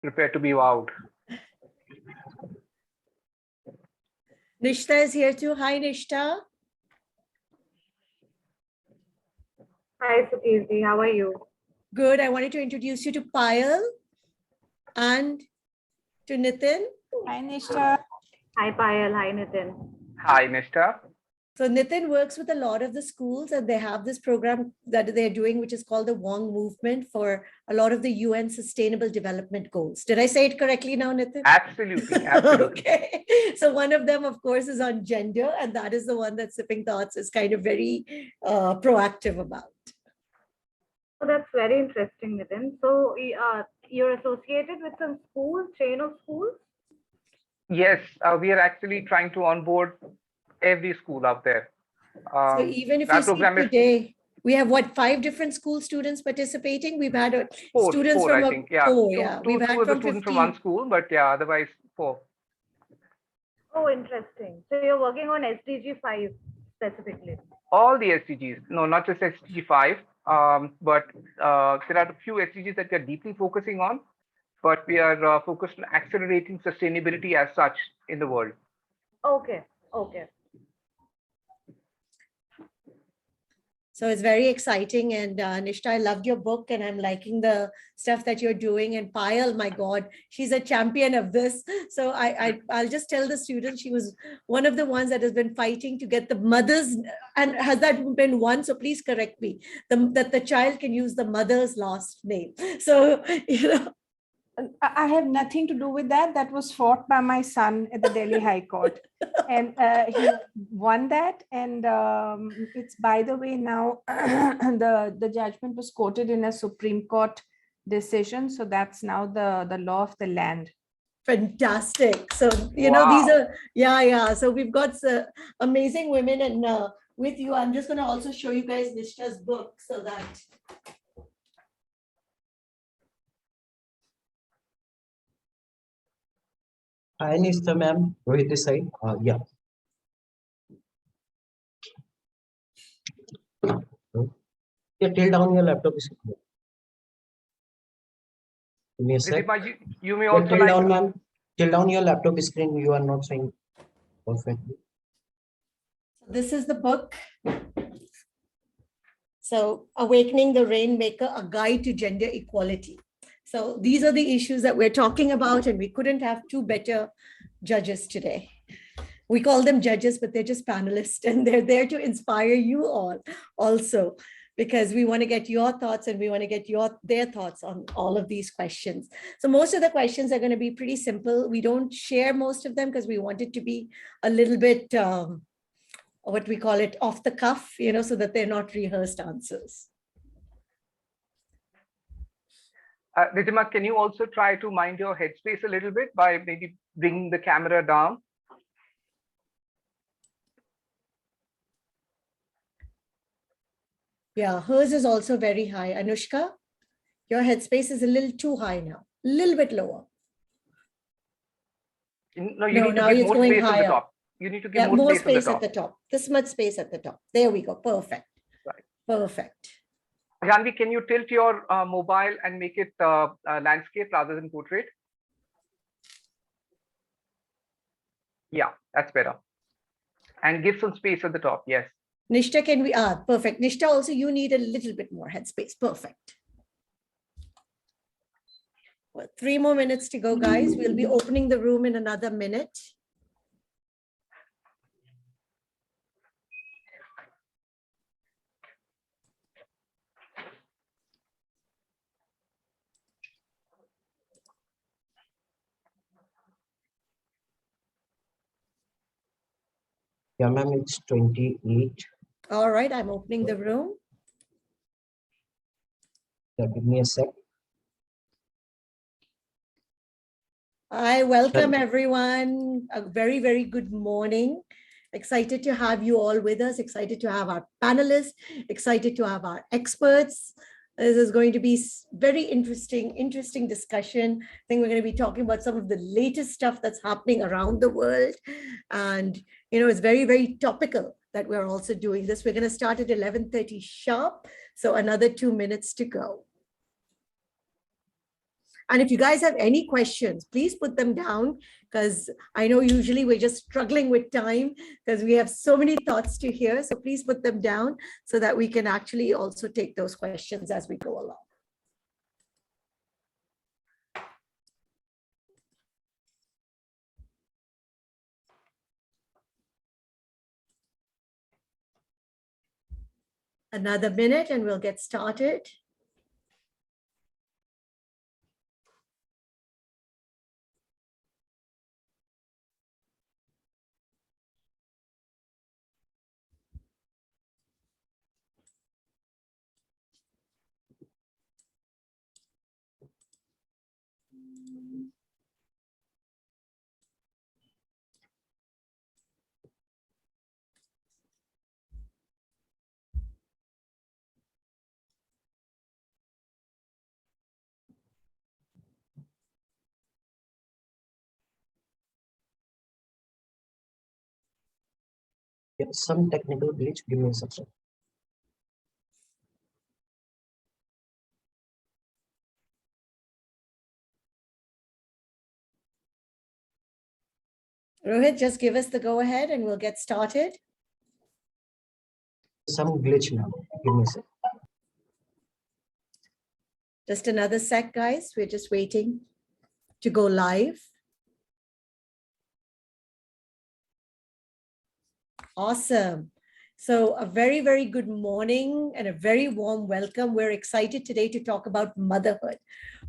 Prepare to be wowed. Nishta is here too. Hi, Nishta. Hi, Satish. How are you? Good. I wanted to introduce you to Payal and to Nitin. Hi, Nishta. Hi, Payal. Hi, Nitin. Hi, Nishta. So Nitin works with a lot of the schools, and they have this program that they're doing, which is called the Wong Movement for a lot of the UN Sustainable Development Goals. Did I say it correctly now, Nitin? Absolutely, absolutely. Okay. So one of them, of course, is on gender, and that is the one that Sipping Thoughts is kind of very proactive about. So that's very interesting, Nitin. So you're associated with some schools, chain of schools? Yes, we are actually trying to onboard every school out there. So even if our you see program is today, we have what, 5 different school students participating? We've had students four, from I think. Yeah, 4, two, yeah. two, We've had two of the from students 15. from one school, but yeah, otherwise 4. Oh, interesting. So you're working on SDG 5 specifically. All the SDGs, no, not just SDG 5, but there are a few SDGs that we are deeply focusing on, but we are focused on accelerating sustainability as such in the world. Okay, okay. So it's very exciting. And Nishta, I loved your book, and I'm liking the stuff that you're doing. And Payal, my God, she's a champion of this. So I'll just tell the students, she was one of the ones that has been fighting to get the mothers, and has that been one? So please correct me, that the child can use the mother's last name. So, you know. I have nothing to do with that. That was fought by my son at the Delhi High Court. And he won that. And it's, by the way, now the judgment was quoted in a Supreme Court decision. So that's now the law of the land. Fantastic. So, you know, these are, yeah. So we've got amazing women. And with you, I'm just going to also show you guys Nishta's book so that. Hi, Nishta ma'am. Rohit this side. Yeah. Yeah, tilt down your laptop. Give me a sec. Ridhima, you may Yeah, also tilt like. down, ma'am. Tilt down your laptop screen. You are not showing perfectly. This is the book. So, Awakening the Rainmaker, a guide to gender equality. So these are the issues that we're talking about, and we couldn't have 2 better judges today. We call them judges, but they're just panelists, and they're there to inspire you all also, because we want to get your thoughts, and we want to get their thoughts on all of these questions. So most of the questions are going to be pretty simple. We don't share most of them because we want it to be a little bit, what we call it, off the cuff, you know, so that they're not rehearsed answers. Ridhima, can you also try to mind your headspace a little bit by maybe bringing the camera down? Yeah, hers is also very high. Anushka, your headspace is a little too high now, a little bit lower. No, you need to now give it's more going space on the higher. top. You need to give More space space at the top. This much space at the top. There we go. Perfect. Right. Perfect. Janvi, can you tilt your mobile and make it landscape rather than portrait? Yeah, that's better. And give some space at the top. Yes. Nishta, can we, perfect. Nishta, also you need a little bit more headspace. Perfect. Well, 3 more minutes to go, guys. We'll be opening the room in another minute. Yeah, ma'am, it's 28. All right, I'm opening the room. Yeah, give me a sec. I welcome everyone. A very, very good morning. Excited to have you all with us. Excited to have our panelists. Excited to have our experts. This is going to be very interesting discussion. I think we're going to be talking about some of the latest stuff that's happening around the world. And, you know, it's very, very topical that we're also doing this. We're going to start at 11:30 sharp. So another 2 minutes to go. And if you guys have any questions, please put them down, because I know usually we're just struggling with time because we have so many thoughts to hear. So please put them down so that we can actually also take those questions as we go along. Another minute and we'll get started. Yeah, some technical glitch. Give me a second. Rohit, just give us the go ahead and we'll get started. Some glitch now. Give me a second. Just another sec, guys. We're just waiting to go live. Awesome. So a very, very good morning and a very warm welcome. We're excited today to talk about motherhood.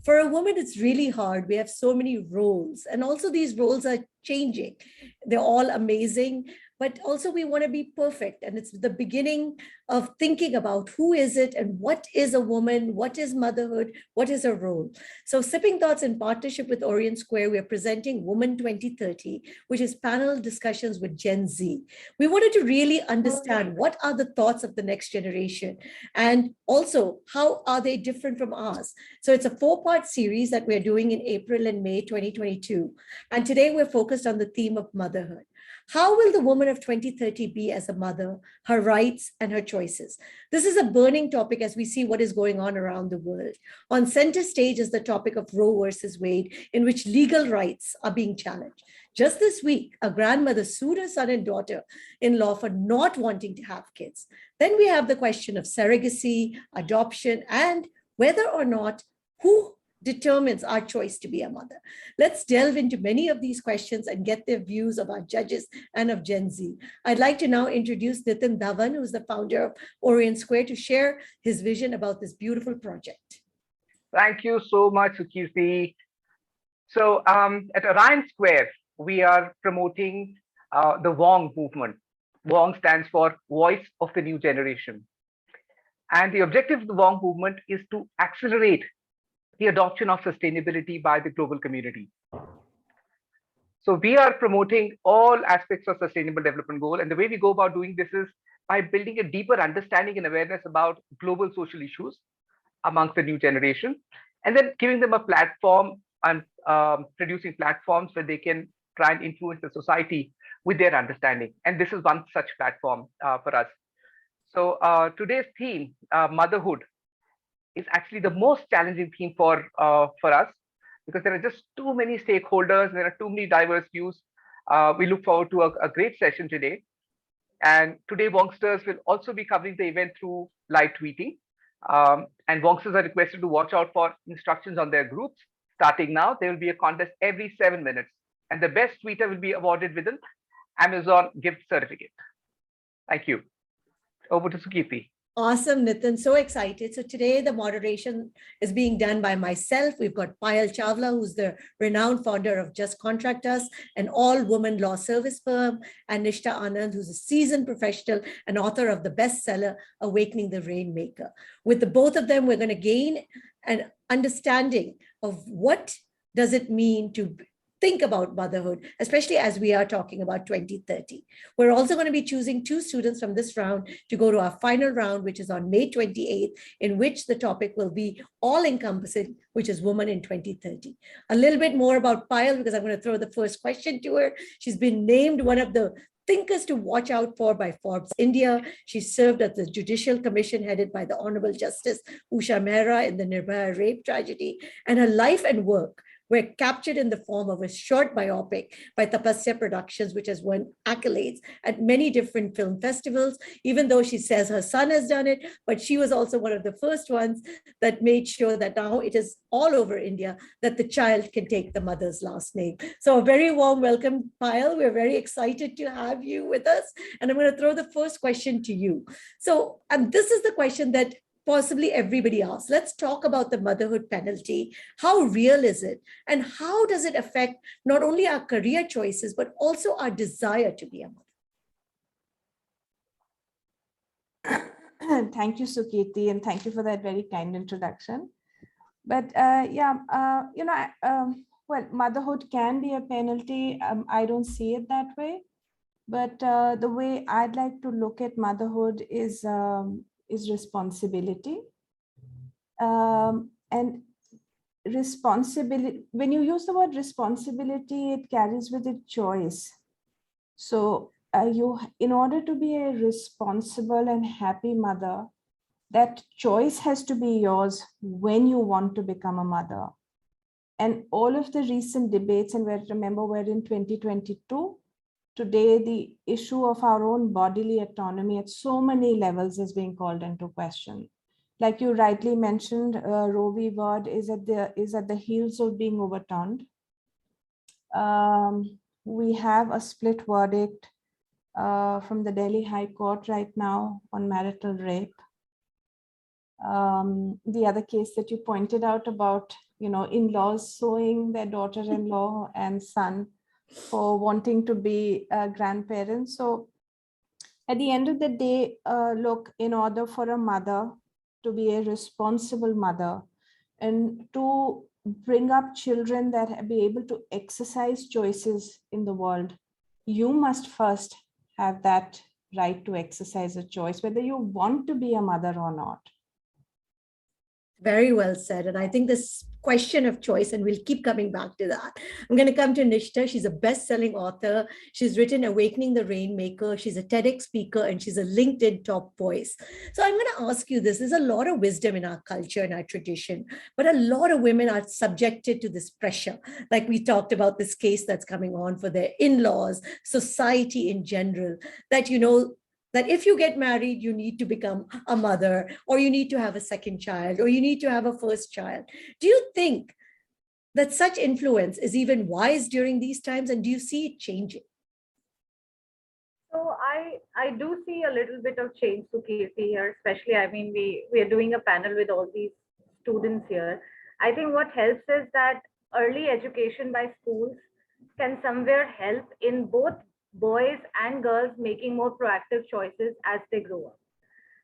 For a woman, it's really hard. We have so many roles, and also these roles are changing. They're all amazing, but also we want to be perfect. And it's the beginning of thinking about who is it and what is a woman, what is motherhood, what is a role. So Sipping Thoughts, in partnership with Orient Square, we are presenting Woman 2030, which is panel discussions with Gen Z. We wanted to really understand what are the thoughts of the next generation, and also how are they different from ours. So it's a 4-part series that we're doing in April and May 2022. And today we're focused on the theme of motherhood. How will the woman of 2030 be as a mother, her rights and her choices? This is a burning topic as we see what is going on around the world. On center stage is the topic of Roe versus Wade, in which legal rights are being challenged. Just this week, a grandmother sued her son and daughter-in-law for not wanting to have kids. Then we have the question of surrogacy, adoption, and whether or not who determines our choice to be a mother. Let's delve into many of these questions and get their views of our judges and of Gen Z. I'd like to now introduce Nitin Dhawan, who's the founder of Orient Square, to share his vision about this beautiful project. Thank you so much, Sukirti. So at Orient Square, we are promoting the WONG movement. WONG stands for Voice of the New Generation. And the objective of the WONG movement is to accelerate the adoption of sustainability by the global community. So we are promoting all aspects of sustainable development goal. And the way we go about doing this is by building a deeper understanding and awareness about global social issues amongst the new generation, and then giving them a platform and producing platforms where they can try and influence the society with their understanding. And this is one such platform for us. So today's theme, motherhood, is actually the most challenging theme for us, because there are just too many stakeholders, there are too many diverse views. We look forward to a great session today. And today, Wongsters will also be covering the event through live tweeting. And Wongsters are requested to watch out for instructions on their groups. Starting now, there will be a contest every 7 minutes. And the best tweeter will be awarded with an Amazon gift certificate. Thank you. Over to Sukirti. Awesome, Nitin. So excited. So today the moderation is being done by myself. We've got Payal Chawla, who's the renowned founder of Just Contract Us, an all-woman law service firm, and Nishta Anand, who's a seasoned professional and author of the bestseller, Awakening the Rainmaker. With the both of them, we're going to gain an understanding of what does it mean to think about motherhood, especially as we are talking about 2030. We're also going to be choosing 2 students from this round to go to our final round, which is on May 28th, in which the topic will be all-encompassing, which is Woman in 2030. A little bit more about Payal, because I'm going to throw the first question to her. She's been named one of the thinkers to watch out for by Forbes India. She served at the Judicial Commission headed by the Honorable Justice Usha Mehra in the Nirbhaya rape tragedy, and her life and work were captured in the form of a short biopic by Tapasya Productions, which has won accolades at many different film festivals, even though she says her son has done it, but she was also one of the first ones that made sure that now it is all over India that the child can take the mother's last name. So a very warm welcome, Payal. We're very excited to have you with us. And I'm going to throw the first question to you. So, and this is the question that possibly everybody asks. Let's talk about the motherhood penalty. How real is it? And how does it affect not only our career choices, but also our desire to be a mother? Thank you, Sukirti, and thank you for that very kind introduction. But well, motherhood can be a penalty. I don't see it that way. But the way I'd like to look at motherhood is responsibility. And responsibility, when you use the word responsibility, it carries with it choice. So in order to be a responsible and happy mother, that choice has to be yours when you want to become a mother. And all of the recent debates, and remember we're in 2022, today the issue of our own bodily autonomy at so many levels is being called into question. Like you rightly mentioned, Roe v. Wade is at the heels of being overturned. We have a split verdict from the Delhi High Court right now on marital rape. The other case that you pointed out about, in-laws suing their daughter-in-law and son for wanting to be grandparents. So at the end of the day, look, in order for a mother to be a responsible mother and to bring up children that be able to exercise choices in the world, you must first have that right to exercise a choice, whether you want to be a mother or not. Very well said. And I think this question of choice, and we'll keep coming back to that. I'm going to come to Nishta. She's a best-selling author. She's written Awakening the Rainmaker. She's a TEDx speaker, and she's a LinkedIn top voice. So I'm going to ask you this. There's a lot of wisdom in our culture and our tradition, but a lot of women are subjected to this pressure. Like we talked about this case that's coming on for their in-laws, society in general, that, that if you get married, you need to become a mother, or you need to have a second child, or you need to have a first child. Do you think that such influence is even wise during these times? And do you see it changing? So I do see a little bit of change, Sukirti, here, especially, we are doing a panel with all these students here. I think what helps is that early education by schools can somewhere help in both boys and girls making more proactive choices as they grow up.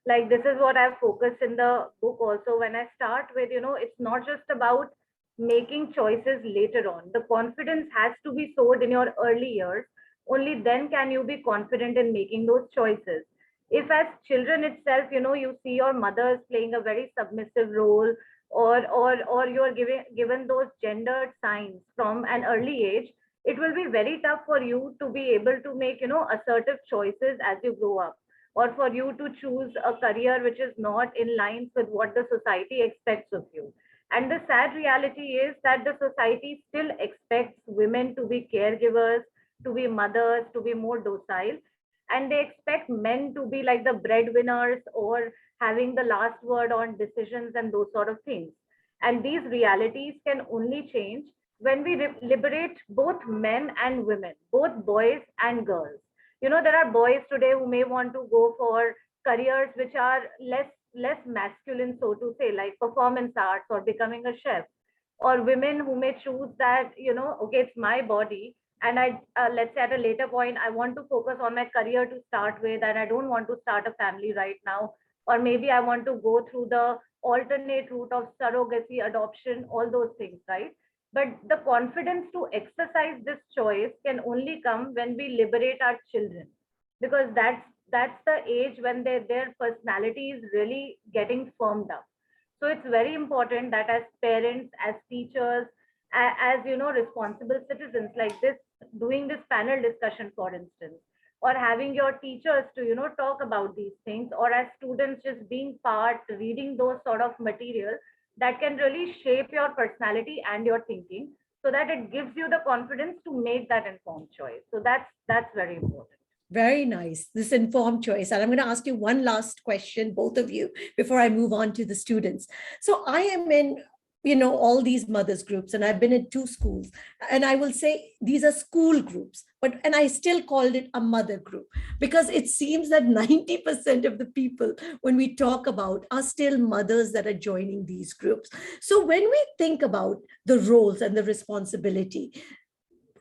Like this is what I've focused in the book also. When I start with, it's not just about making choices later on. The confidence has to be sowed in your early years. Only then can you be confident in making those choices. If as children itself, you see your mothers playing a very submissive role, or you're given those gendered signs from an early age, it will be very tough for you to be able to make, assertive choices as you grow up, or for you to choose a career which is not in line with what the society expects of you. And the sad reality is that the society still expects women to be caregivers, to be mothers, to be more docile. And they expect men to be like the breadwinners or having the last word on decisions and those sort of things. And these realities can only change when we liberate both men and women, both boys and girls. There are boys today who may want to go for careers which are less masculine, so to say, like performance arts or becoming a chef, or women who may choose that, okay, it's my body, and let's say at a later point, I want to focus on my career to start with, and I don't want to start a family right now, or maybe I want to go through the alternate route of surrogacy, adoption, all those things, right? But the confidence to exercise this choice can only come when we liberate our children, because that's the age when their personality is really getting firmed up. So it's very important that as parents, as teachers, as responsible citizens like this, doing this panel discussion, for instance, or having your teachers to, talk about these things, or as students just being part, reading those sort of material that can really shape your personality and your thinking, so that it gives you the confidence to make that informed choice. So that's very important. Very nice. This informed choice. And I'm going to ask you one last question, both of you, before I move on to the students. So I am in, all these mothers groups, and I've been in two schools. And I will say these are school groups, and I still called it a mother group because it seems that 90% of the people, when we talk about, are still mothers that are joining these groups. So when we think about the roles and the responsibility,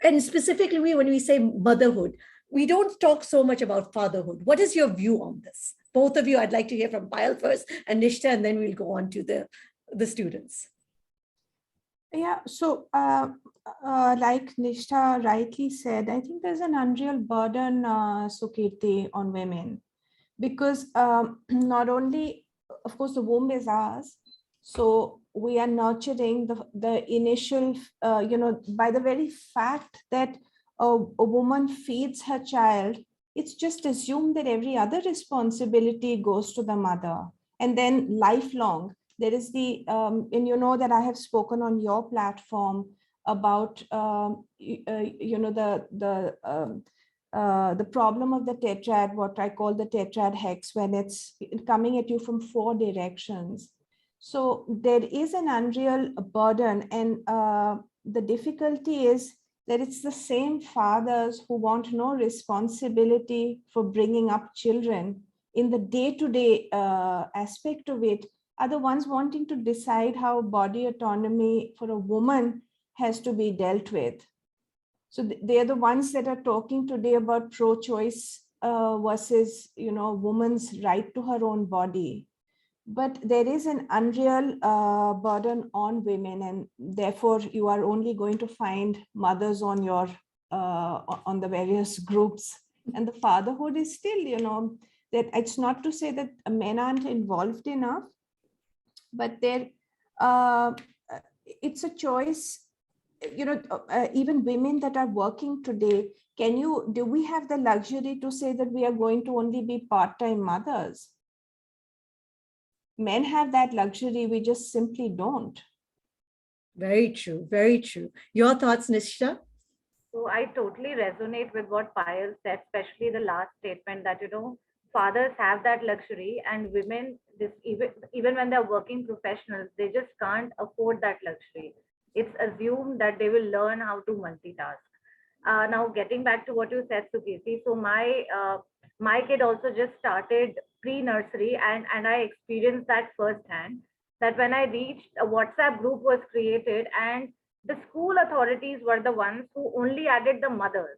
and specifically when we say motherhood, we don't talk so much about fatherhood. What is your view on this? Both of you, I'd like to hear from Payal first and Nishta, and then we'll go on to the students. Yeah, so like Nishta rightly said, I think there's an unreal burden, Sukirti, on women, because not only, of course, the womb is ours, so we are nurturing the initial, by the very fact that a woman feeds her child, it's just assumed that every other responsibility goes to the mother, and then lifelong. There is and you know that I have spoken on your platform about, the problem of the tetrad, what I call the tetrad hex, when it's coming at you from 4 directions. So there is an unreal burden, and the difficulty is that it's the same fathers who want no responsibility for bringing up children in the day-to-day aspect of it, are the ones wanting to decide how body autonomy for a woman has to be dealt with. So they're the ones that are talking today about pro-choice versus, woman's right to her own body. But there is an unreal burden on women, and therefore you are only going to find mothers on your on the various groups. And the fatherhood is still, that it's not to say that men aren't involved enough, but it's a choice. Even women that are working today, do we have the luxury to say that we are going to only be part-time mothers? Men have that luxury, we just simply don't. Very true, very true. Your thoughts, Nishta? So I totally resonate with what Payal said, especially the last statement that, fathers have that luxury, and women, even when they're working professionals, they just can't afford that luxury. It's assumed that they will learn how to multitask. Now, getting back to what you said, Sukirti, so my kid also just started pre-nursery, and I experienced that firsthand, that when I reached, a WhatsApp group was created, and the school authorities were the ones who only added the mothers,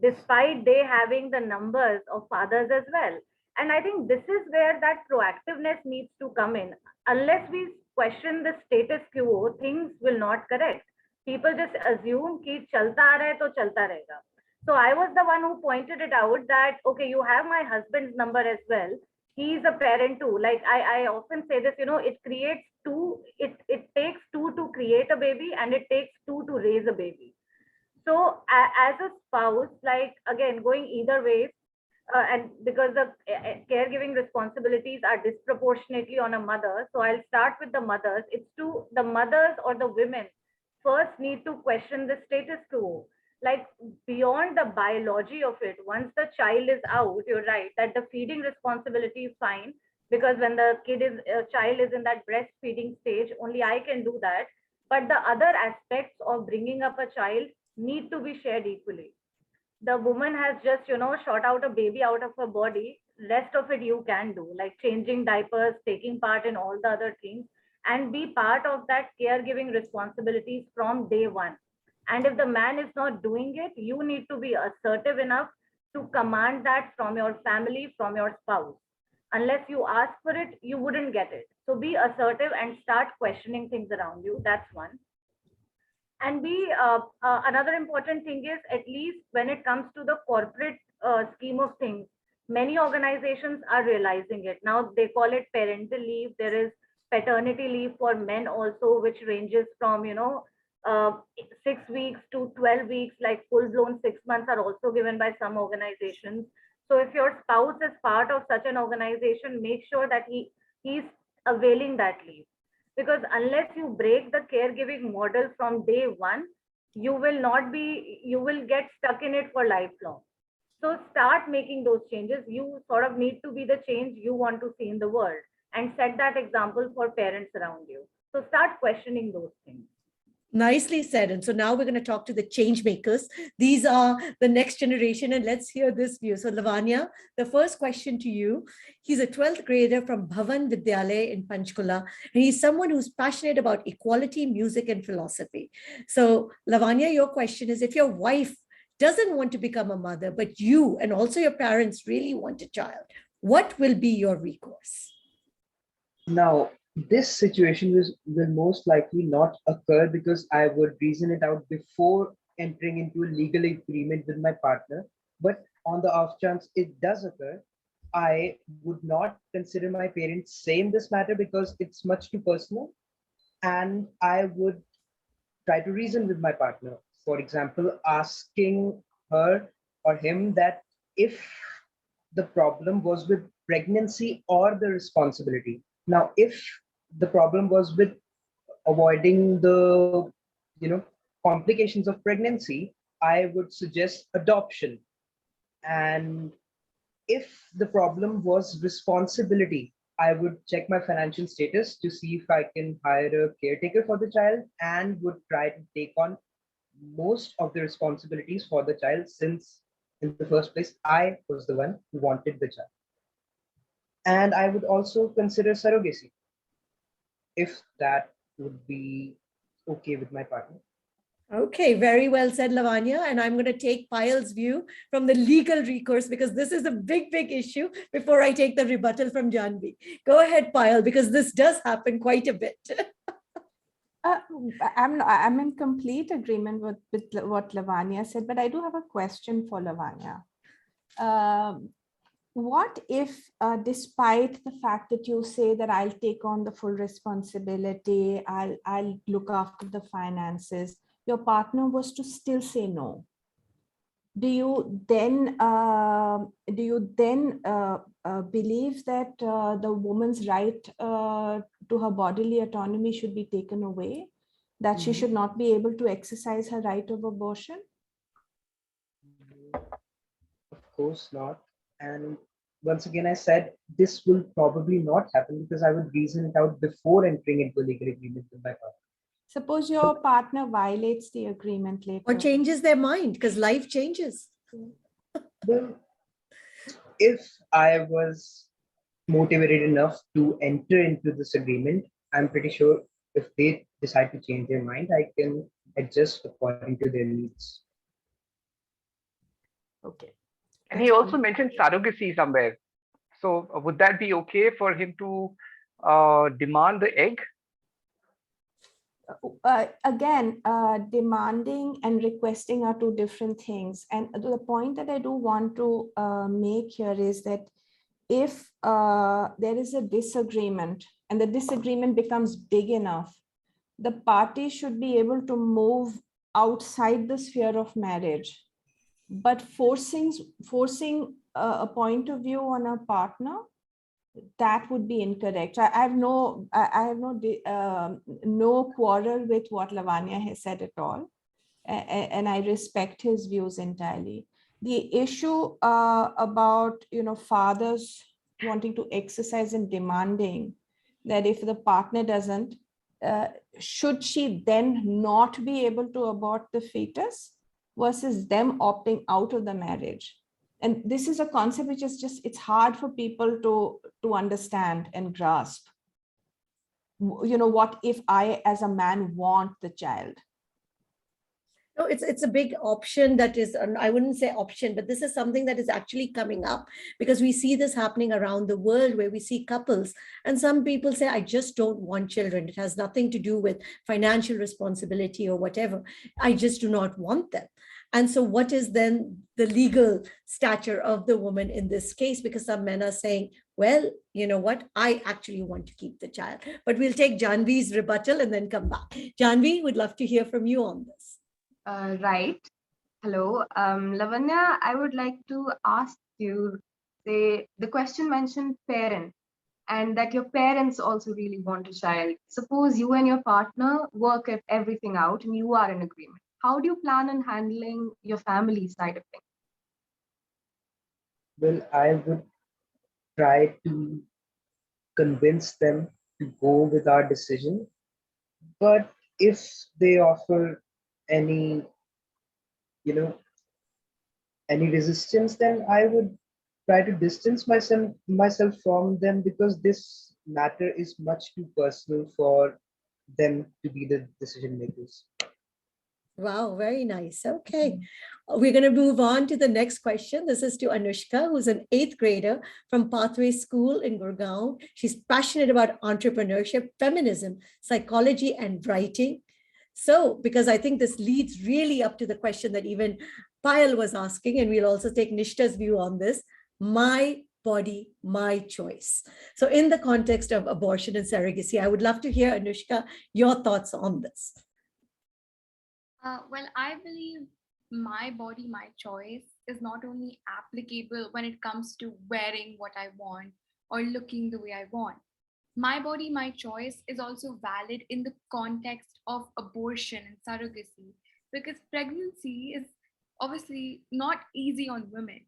despite they having the numbers of fathers as well. And I think this is where that proactiveness needs to come in. Unless we question the status quo, things will not correct. People just assume कि चलता आ रहा है तो चलता रहेगा. So I was the one who pointed it out that, okay, you have my husband's number as well. He's a parent too. Like I often say this, it creates two, it takes two to create a baby, and it takes two to raise a baby. So as a spouse, like again, going either way, and because the caregiving responsibilities are disproportionately on a mother, so I'll start with the mothers. It's to the mothers or the women first need to question the status quo. Like beyond the biology of it, once the child is out, you're right that the feeding responsibility is fine, because when the child is in that breastfeeding stage, only I can do that. But the other aspects of bringing up a child need to be shared equally. The woman has just, shot out a baby out of her body. Rest of it you can do, like changing diapers, taking part in all the other things, and be part of that caregiving responsibilities from day one. And if the man is not doing it, you need to be assertive enough to command that from your family, from your spouse. Unless you ask for it, you wouldn't get it. So be assertive and start questioning things around you. That's one. And another important thing is, at least when it comes to the corporate scheme of things, many organizations are realizing it. Now they call it parental leave. There is paternity leave for men also, which ranges from, uh, 6 weeks to 12 weeks, like full blown 6 months, are also given by some organizations. So if your spouse is part of such an organization, make sure that he's availing that leave. Because unless you break the caregiving model from day one, you will get stuck in it for lifelong. So start making those changes. You sort of need to be the change you want to see in the world and set that example for parents around you. So start questioning those things. Nicely said. And so now we're going to talk to the change makers. These are the next generation, and let's hear this view. So Lavanya, the first question to you. He's a 12th grader from Bhavan Vidyalaya in Panchkula, and he's someone who's passionate about equality, music, and philosophy. So Lavanya, your question is, if your wife doesn't want to become a mother, but you and also your parents really want a child, what will be your recourse? Now, this situation will most likely not occur because I would reason it out before entering into a legal agreement with my partner. But on the off chance it does occur, I would not consider my parents saying this matter because it's much too personal. And I would try to reason with my partner. For example, asking her or him that if the problem was with pregnancy or the responsibility. Now, if the problem was with avoiding the complications of pregnancy, I would suggest adoption. And if the problem was responsibility, I would check my financial status to see if I can hire a caretaker for the child and would try to take on most of the responsibilities for the child, since in the first place, I was the one who wanted the child. And I would also consider surrogacy if that would be okay with my partner. Okay, very well said, Lavanya. And I'm going to take Payal's view from the legal recourse, because this is a big, big issue, before I take the rebuttal from Janvi. Go ahead, Payal, because this does happen quite a bit. I'm in complete agreement with what Lavanya said, but I do have a question for Lavanya. What if, despite the fact that you say that I'll take on the full responsibility, I'll look after the finances, your partner was to still say no? Do you then believe that the woman's right to her bodily autonomy should be taken away? That she should not be able to exercise her right of abortion? Of course not. And once again, I said this will probably not happen because I would reason it out before entering into a legal agreement with my partner. Suppose your partner violates the agreement later. Or changes their mind, because life changes. Well, if I was motivated enough to enter into this agreement, I'm pretty sure if they decide to change their mind, I can adjust according to their needs. Okay. And he also mentioned surrogacy somewhere. So would that be okay for him to demand the egg? Again, demanding and requesting are two different things. And the point that I do want to make here is that if there is a disagreement and the disagreement becomes big enough, the party should be able to move outside the sphere of marriage. But forcing a point of view on a partner, that would be incorrect. I have no quarrel with what Lavanya has said at all, and I respect his views entirely. The issue about fathers wanting to exercise and demanding that if the partner doesn't, should she then not be able to abort the fetus versus them opting out of the marriage? And this is a concept which is it's hard for people to understand and grasp. What if I as a man want the child? No, it's a big option that is, I wouldn't say option, but this is something that is actually coming up because we see this happening around the world where we see couples and some people say, I just don't want children. It has nothing to do with financial responsibility or whatever. I just do not want them. And so what is then the legal stature of the woman in this case? Because some men are saying, well, you know what, I actually want to keep the child. But we'll take Janvi's rebuttal and then come back. Janvi, would love to hear from you on this. Right. Hello. Lavanya, I would like to ask you, the question mentioned parent and that your parents also really want a child. Suppose you and your partner work at everything out and you are in agreement. How do you plan on handling your family side of things? Well, I would try to convince them to go with our decision. But if they offer any, you know, any resistance, then I would try to distance myself from them because this matter is much too personal for them to be the decision makers. Wow, very nice. Okay. We're going to move on to the next question. This is to Anushka, who's an 8th grader from Pathway School in Gurgaon. She's passionate about entrepreneurship, feminism, psychology, and writing. So, because I think this leads really up to the question that even Payal was asking, and we'll also take Nishta's view on this, my body, my choice. So in the context of abortion and surrogacy, I would love to hear, Anushka, your thoughts on this. Well, I believe my body, my choice is not only applicable when it comes to wearing what I want or looking the way I want. My body, my choice is also valid in the context of abortion and surrogacy because pregnancy is obviously not easy on women.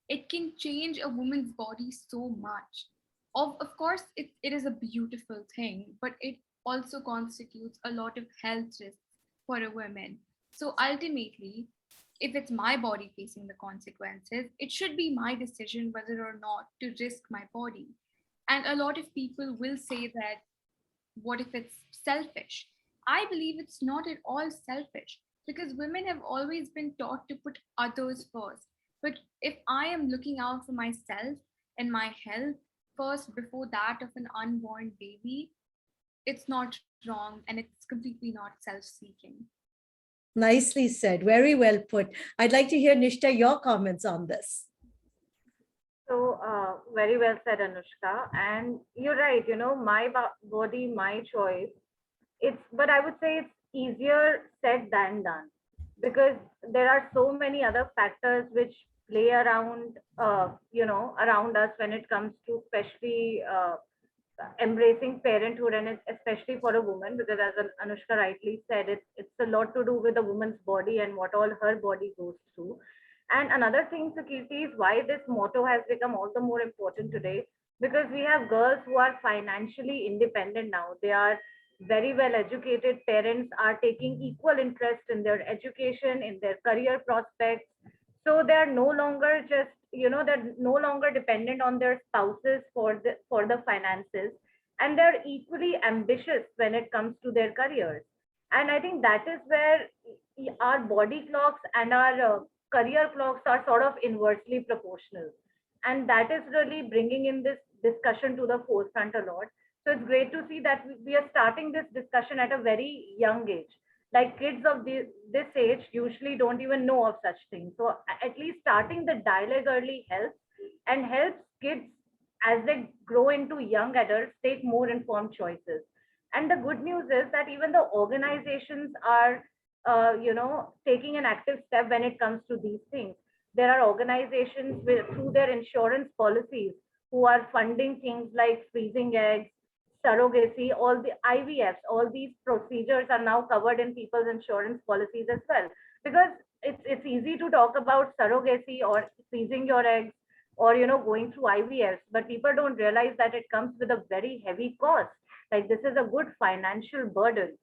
It can change a woman's body so much. Of course, it is a beautiful thing, but it also constitutes a lot of health risks for a woman. So ultimately, if it's my body facing the consequences, it should be my decision whether or not to risk my body. And a lot of people will say that, what if it's selfish? I believe it's not at all selfish because women have always been taught to put others first. But if I am looking out for myself and my health first before that of an unborn baby, it's not wrong and it's completely not self seeking. Nicely said. Very well put. I'd like to hear, Nishta, your comments on this. So, very well said, Anushka. And you're right, my body, my choice. But I would say it's easier said than done because there are so many other factors which play around, around us when it comes to especially embracing parenthood, and it's especially for a woman because as Anushka rightly said, it's a lot to do with a woman's body and what all her body goes through. And another thing, Sukirti, is why this motto has become all the more important today because we have girls who are financially independent now. They are very well educated. Parents are taking equal interest in their education, in their career prospects. So they are no longer just, they're no longer dependent on their spouses for the finances, and they're equally ambitious when it comes to their careers. And I think that is where our body clocks and our career clocks are sort of inversely proportional. And that is really bringing in this discussion to the forefront a lot. So it's great to see that we are starting this discussion at a very young age. Like kids of this age usually don't even know of such things. So at least starting the dialogue early helps and helps kids as they grow into young adults take more informed choices. And the good news is that even the organizations are, taking an active step when it comes to these things. There are organizations through their insurance policies who are funding things like freezing eggs, surrogacy, all the IVFs, all these procedures are now covered in people's insurance policies as well. Because it's easy to talk about surrogacy or freezing your eggs or going through IVFs, but people don't realize that it comes with a very heavy cost. Like this is a good financial burden.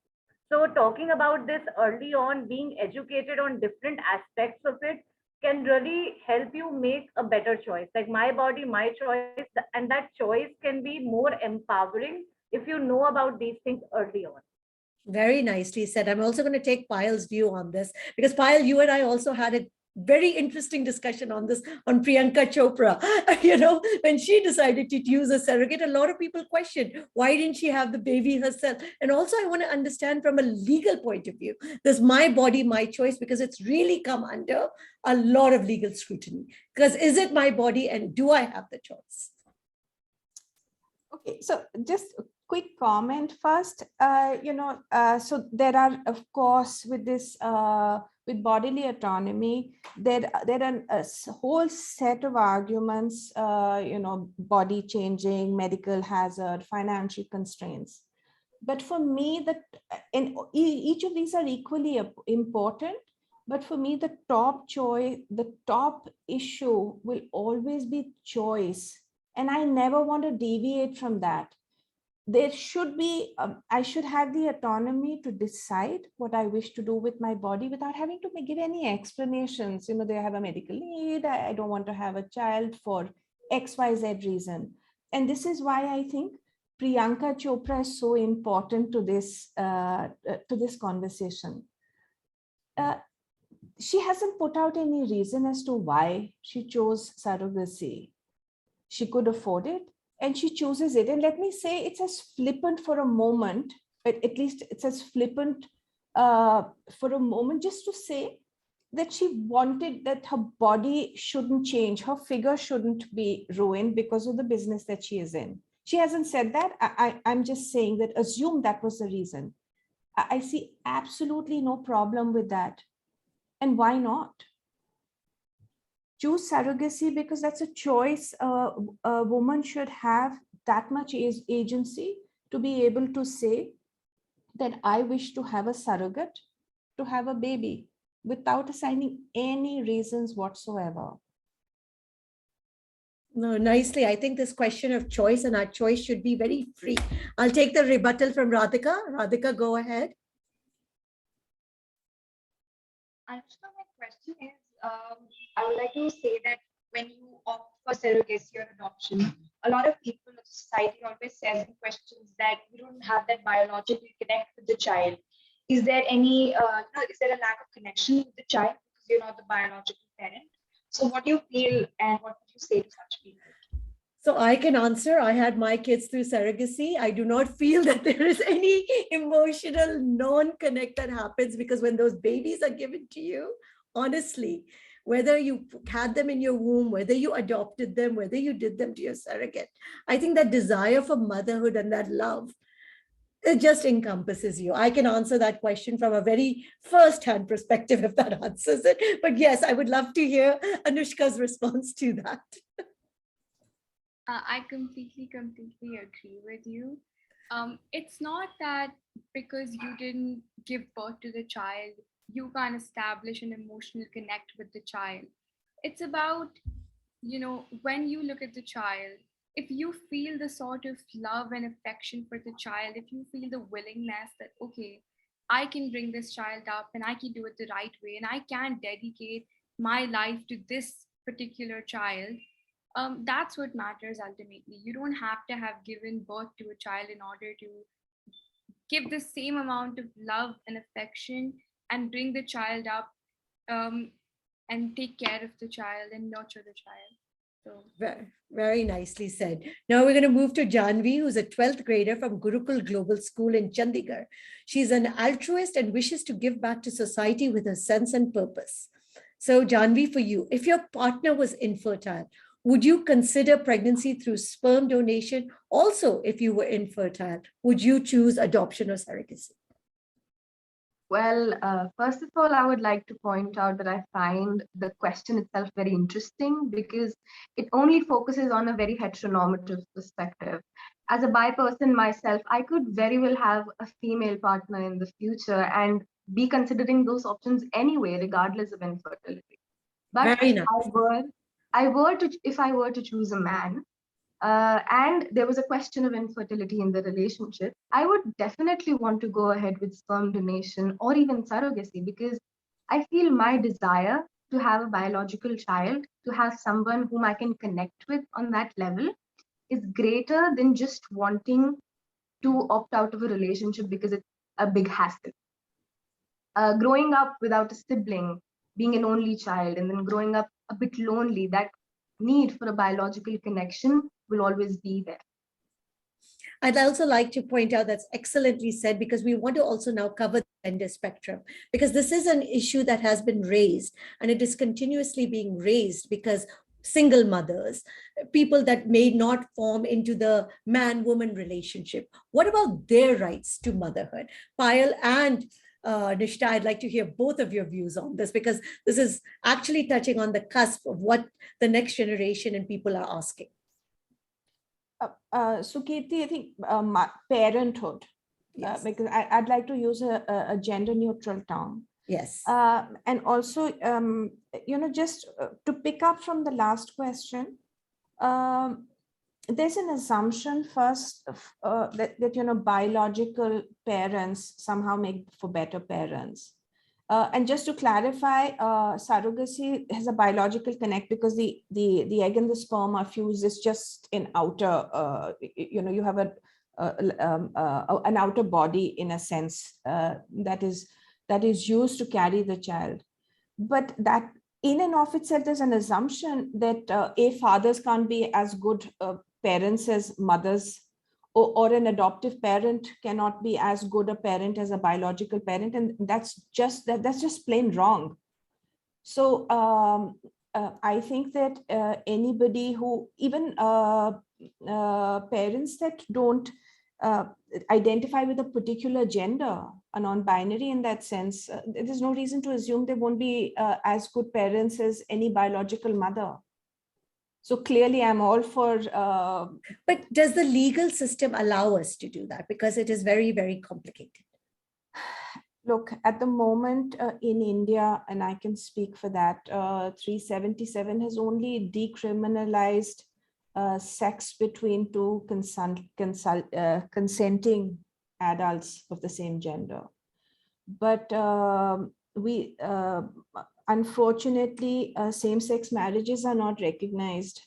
So talking about this early on, being educated on different aspects of it can really help you make a better choice. Like my body, my choice, and that choice can be more empowering if you know about these things early on. Very nicely said. I'm also going to take Payal's view on this because Payal, you and I also had a very interesting discussion on this on Priyanka Chopra. When she decided to use a surrogate, a lot of people questioned why didn't she have the baby herself? And also, I want to understand from a legal point of view, this my body, my choice, because it's really come under a lot of legal scrutiny. Because is it my body and do I have the choice? Okay, so just a quick comment first. So there are, of course, with this, with bodily autonomy, there are whole set of arguments, body changing, medical hazard, financial constraints. But for me, each of these are equally important. But for me, the top issue will always be choice. And I never want to deviate from that. There should be, I should have the autonomy to decide what I wish to do with my body without having to give any explanations. They have a medical need. I don't want to have a child for XYZ reason. And this is why I think Priyanka Chopra is so important to this conversation. She hasn't put out any reason as to why she chose surrogacy. She could afford it and she chooses it. And let me say, it's as flippant for a moment, at least it's as flippant for a moment, just to say that she wanted that her body shouldn't change, her figure shouldn't be ruined because of the business that she is in. She hasn't said that. I'm just saying that, assume that was the reason. I see absolutely no problem with that. And why not? Choose surrogacy because that's a choice. A woman should have that much agency to be able to say that I wish to have a surrogate to have a baby without assigning any reasons whatsoever. No, nicely. I think this question of choice and our choice should be very free. I'll take the rebuttal from Radhika. Radhika, go ahead. Anushka, my question is, I would like to say that when you opt for surrogacy or adoption, a lot of people in society always says and questions that you don't have that biological connect with the child. Is there any, is there a lack of connection with the child because you're not the biological parent? So what do you feel and what would you say to such people? So I can answer. I had my kids through surrogacy. I do not feel that there is any emotional non-connect that happens because when those babies are given to you, honestly, whether you had them in your womb, whether you adopted them, whether you did them to your surrogate, I think that desire for motherhood and that love, it just encompasses you. I can answer that question from a very first-hand perspective if that answers it. But yes, I would love to hear Anushka's response to that. I completely agree with you. It's not that because you didn't give birth to the child, you can't establish an emotional connect with the child. It's about, when you look at the child, if you feel the sort of love and affection for the child, if you feel the willingness that, okay, I can bring this child up and I can do it the right way and I can dedicate my life to this particular child, that's what matters ultimately. You don't have to have given birth to a child in order to give the same amount of love and affection and bring the child up and take care of the child and nurture the child. So very, very nicely said. Now we're going to move to Janvi, who's a 12th grader from Gurukul Global School in Chandigarh. She's an altruist and wishes to give back to society with her sense and purpose. So Janvi, for you, if your partner was infertile, would you consider pregnancy through sperm donation? Also, if you were infertile, would you choose adoption or surrogacy? Well, first of all, I would like to point out that I find the question itself very interesting because it only focuses on a very heteronormative perspective. As a bi person myself, I could very well have a female partner in the future and be considering those options anyway, regardless of infertility. But Very nice. if I were to choose a man, and there was a question of infertility in the relationship, I would definitely want to go ahead with sperm donation or even surrogacy because I feel my desire to have a biological child, to have someone whom I can connect with on that level, is greater than just wanting to opt out of a relationship because it's a big hassle. Growing up without a sibling, being an only child, and then growing up a bit lonely, that need for a biological connection will always be there. I'd also like to point out that's excellently said, because we want to also now cover the gender spectrum, because this is an issue that has been raised and it is continuously being raised because single mothers, people that may not form into the man-woman relationship, what about their rights to motherhood? Payal and Nishta, I'd like to hear both of your views on this, because this is actually touching on the cusp of what the next generation and people are asking. So Kirti, I think parenthood, Yes. because I'd like to use a gender neutral term. Yes. And also, just to pick up from the last question, there's an assumption first that biological parents somehow make for better parents. And just to clarify, surrogacy has a biological connect because the egg and the sperm are fused. It's just in outer, you have an outer body in a sense that is used to carry the child. But that in and of itself, there's an assumption that fathers can't be as good parents as mothers, or an adoptive parent cannot be as good a parent as a biological parent, and that's just plain wrong. So I think that anybody who, even parents that don't identify with a particular gender, a non-binary in that sense, there's no reason to assume they won't be as good parents as any biological mother. So clearly, I'm all for. But does the legal system allow us to do that? Because it is very, very complicated. Look, at the moment in India, and I can speak for that, 377 has only decriminalized sex between two consenting adults of the same gender. But unfortunately, same-sex marriages are not recognized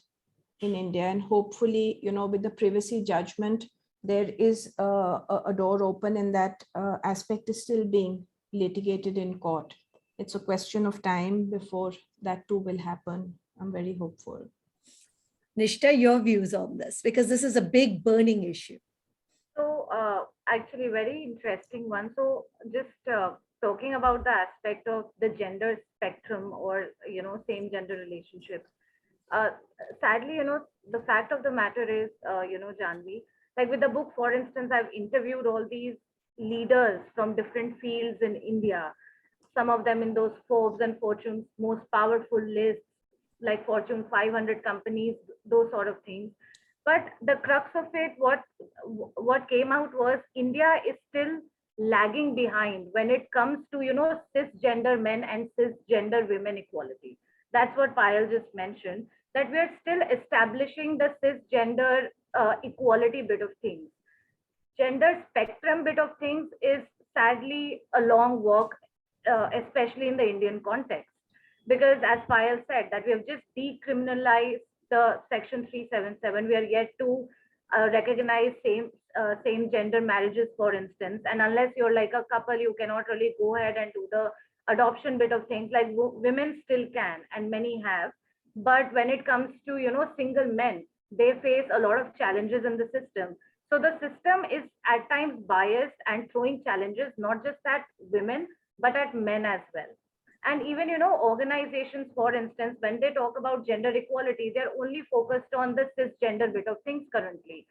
in India, and hopefully, with the privacy judgment, there is a door open, and that aspect is still being litigated in court. It's a question of time before that too will happen. I'm very hopeful. Nishta, your views on this, because this is a big burning issue. So actually very interesting one. So just talking about the aspect of the gender spectrum, or same gender relationships. Sadly, the fact of the matter is, Janvi, like with the book, for instance, I've interviewed all these leaders from different fields in India, some of them in those Forbes and Fortune's most powerful lists, like Fortune 500 companies, those sort of things. But the crux of it, what came out was India is still lagging behind when it comes to cisgender men and cisgender women equality. That's what Payal just mentioned, that we are still establishing the cisgender equality bit of things. Gender spectrum bit of things is sadly a long walk, especially in the Indian context, because as Payal said, that we have just decriminalized the section 377. We are yet to recognize same gender marriages, for instance, and unless you're like a couple, you cannot really go ahead and do the adoption bit of things. Like women still can, and many have, but when it comes to single men, they face a lot of challenges in the system. So the system is at times biased and throwing challenges not just at women but at men as well. And even organizations, for instance, when they talk about gender equality, they're only focused on the cisgender bit of things currently.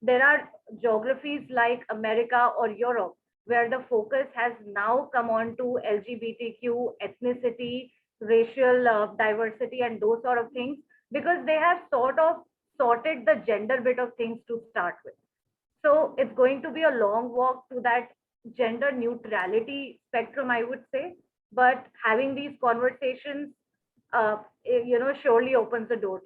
There are geographies like America or Europe where the focus has now come on to LGBTQ, ethnicity, racial diversity, and those sort of things, because they have sort of sorted the gender bit of things to start with. So it's going to be a long walk to that gender neutrality spectrum, I would say. But having these conversations, surely opens the door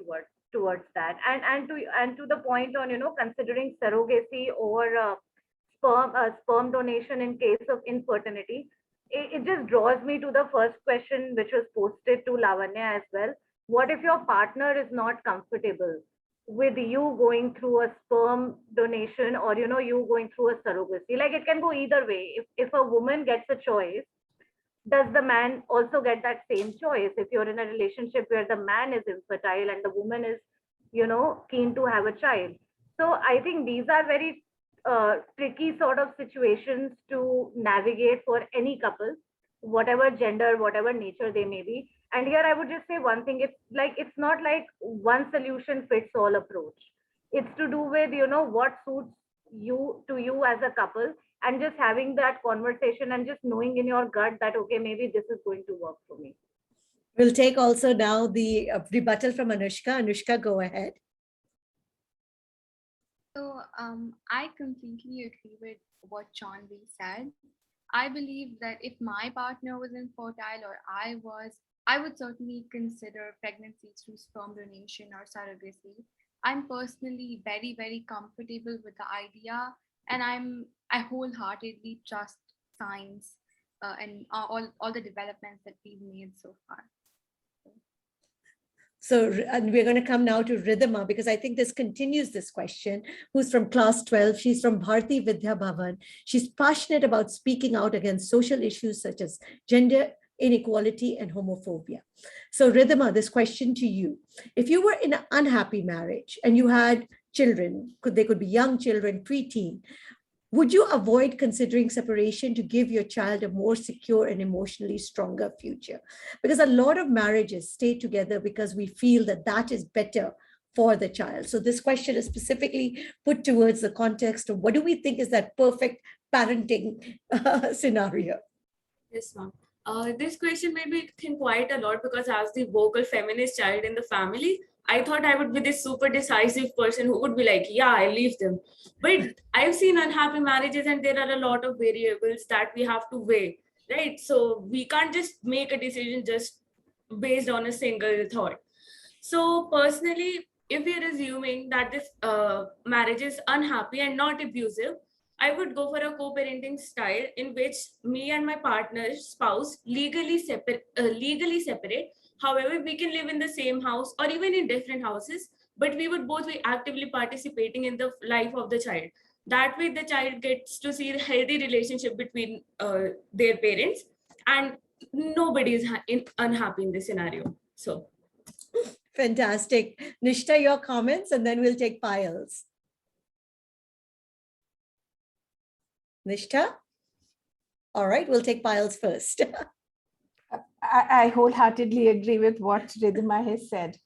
towards that. And to the point on considering surrogacy or sperm donation in case of infertility, it just draws me to the first question which was posted to Lavanya as well. What if your partner is not comfortable with you going through a sperm donation, or you going through a surrogacy. Like, it can go either way. If a woman gets a choice, does the man also get that same choice? If you're in a relationship where the man is infertile and the woman is keen to have a child. So I think these are very tricky sort of situations to navigate for any couple, whatever gender, whatever nature they may be. And here I would just say one thing: it's not like one solution fits all approach. It's to do with what suits you as a couple, and just having that conversation and just knowing in your gut that, okay, maybe this is going to work for me. We'll take also now the rebuttal from Anushka. Anushka, go ahead. So I completely agree with what Chanvi said. I believe that if my partner was infertile or I would certainly consider pregnancy through sperm donation or surrogacy. I'm personally very, very comfortable with the idea, and I wholeheartedly trust science and all the developments that we've made so far. So, and we're going to come now to Ridhima, because I think this continues this question, who's from class 12. She's from Bharti Vidya Bhavan. She's passionate about speaking out against social issues such as gender inequality and homophobia. So Ridhima, this question to you. If you were in an unhappy marriage and you had children, they could be young children, preteen, would you avoid considering separation to give your child a more secure and emotionally stronger future? Because a lot of marriages stay together because we feel that that is better for the child. So this question is specifically put towards the context of what do we think is that perfect parenting scenario? Yes, ma'am. This question made me think quite a lot, because as the vocal feminist child in the family, I thought I would be this super decisive person who would be like, yeah, I leave them. But I've seen unhappy marriages and there are a lot of variables that we have to weigh, right? So we can't just make a decision just based on a single thought. So personally, if we are assuming that this marriage is unhappy and not abusive, I would go for a co-parenting style in which me and my partner's spouse legally separate. However, we can live in the same house or even in different houses, but we would both be actively participating in the life of the child. That way, the child gets to see the healthy relationship between their parents, and nobody is unhappy in this scenario. So. Fantastic. Nishta, your comments, and then we'll take Payal's. Nishta? All right, we'll take Payal's first. I wholeheartedly agree with what Ridhima has said.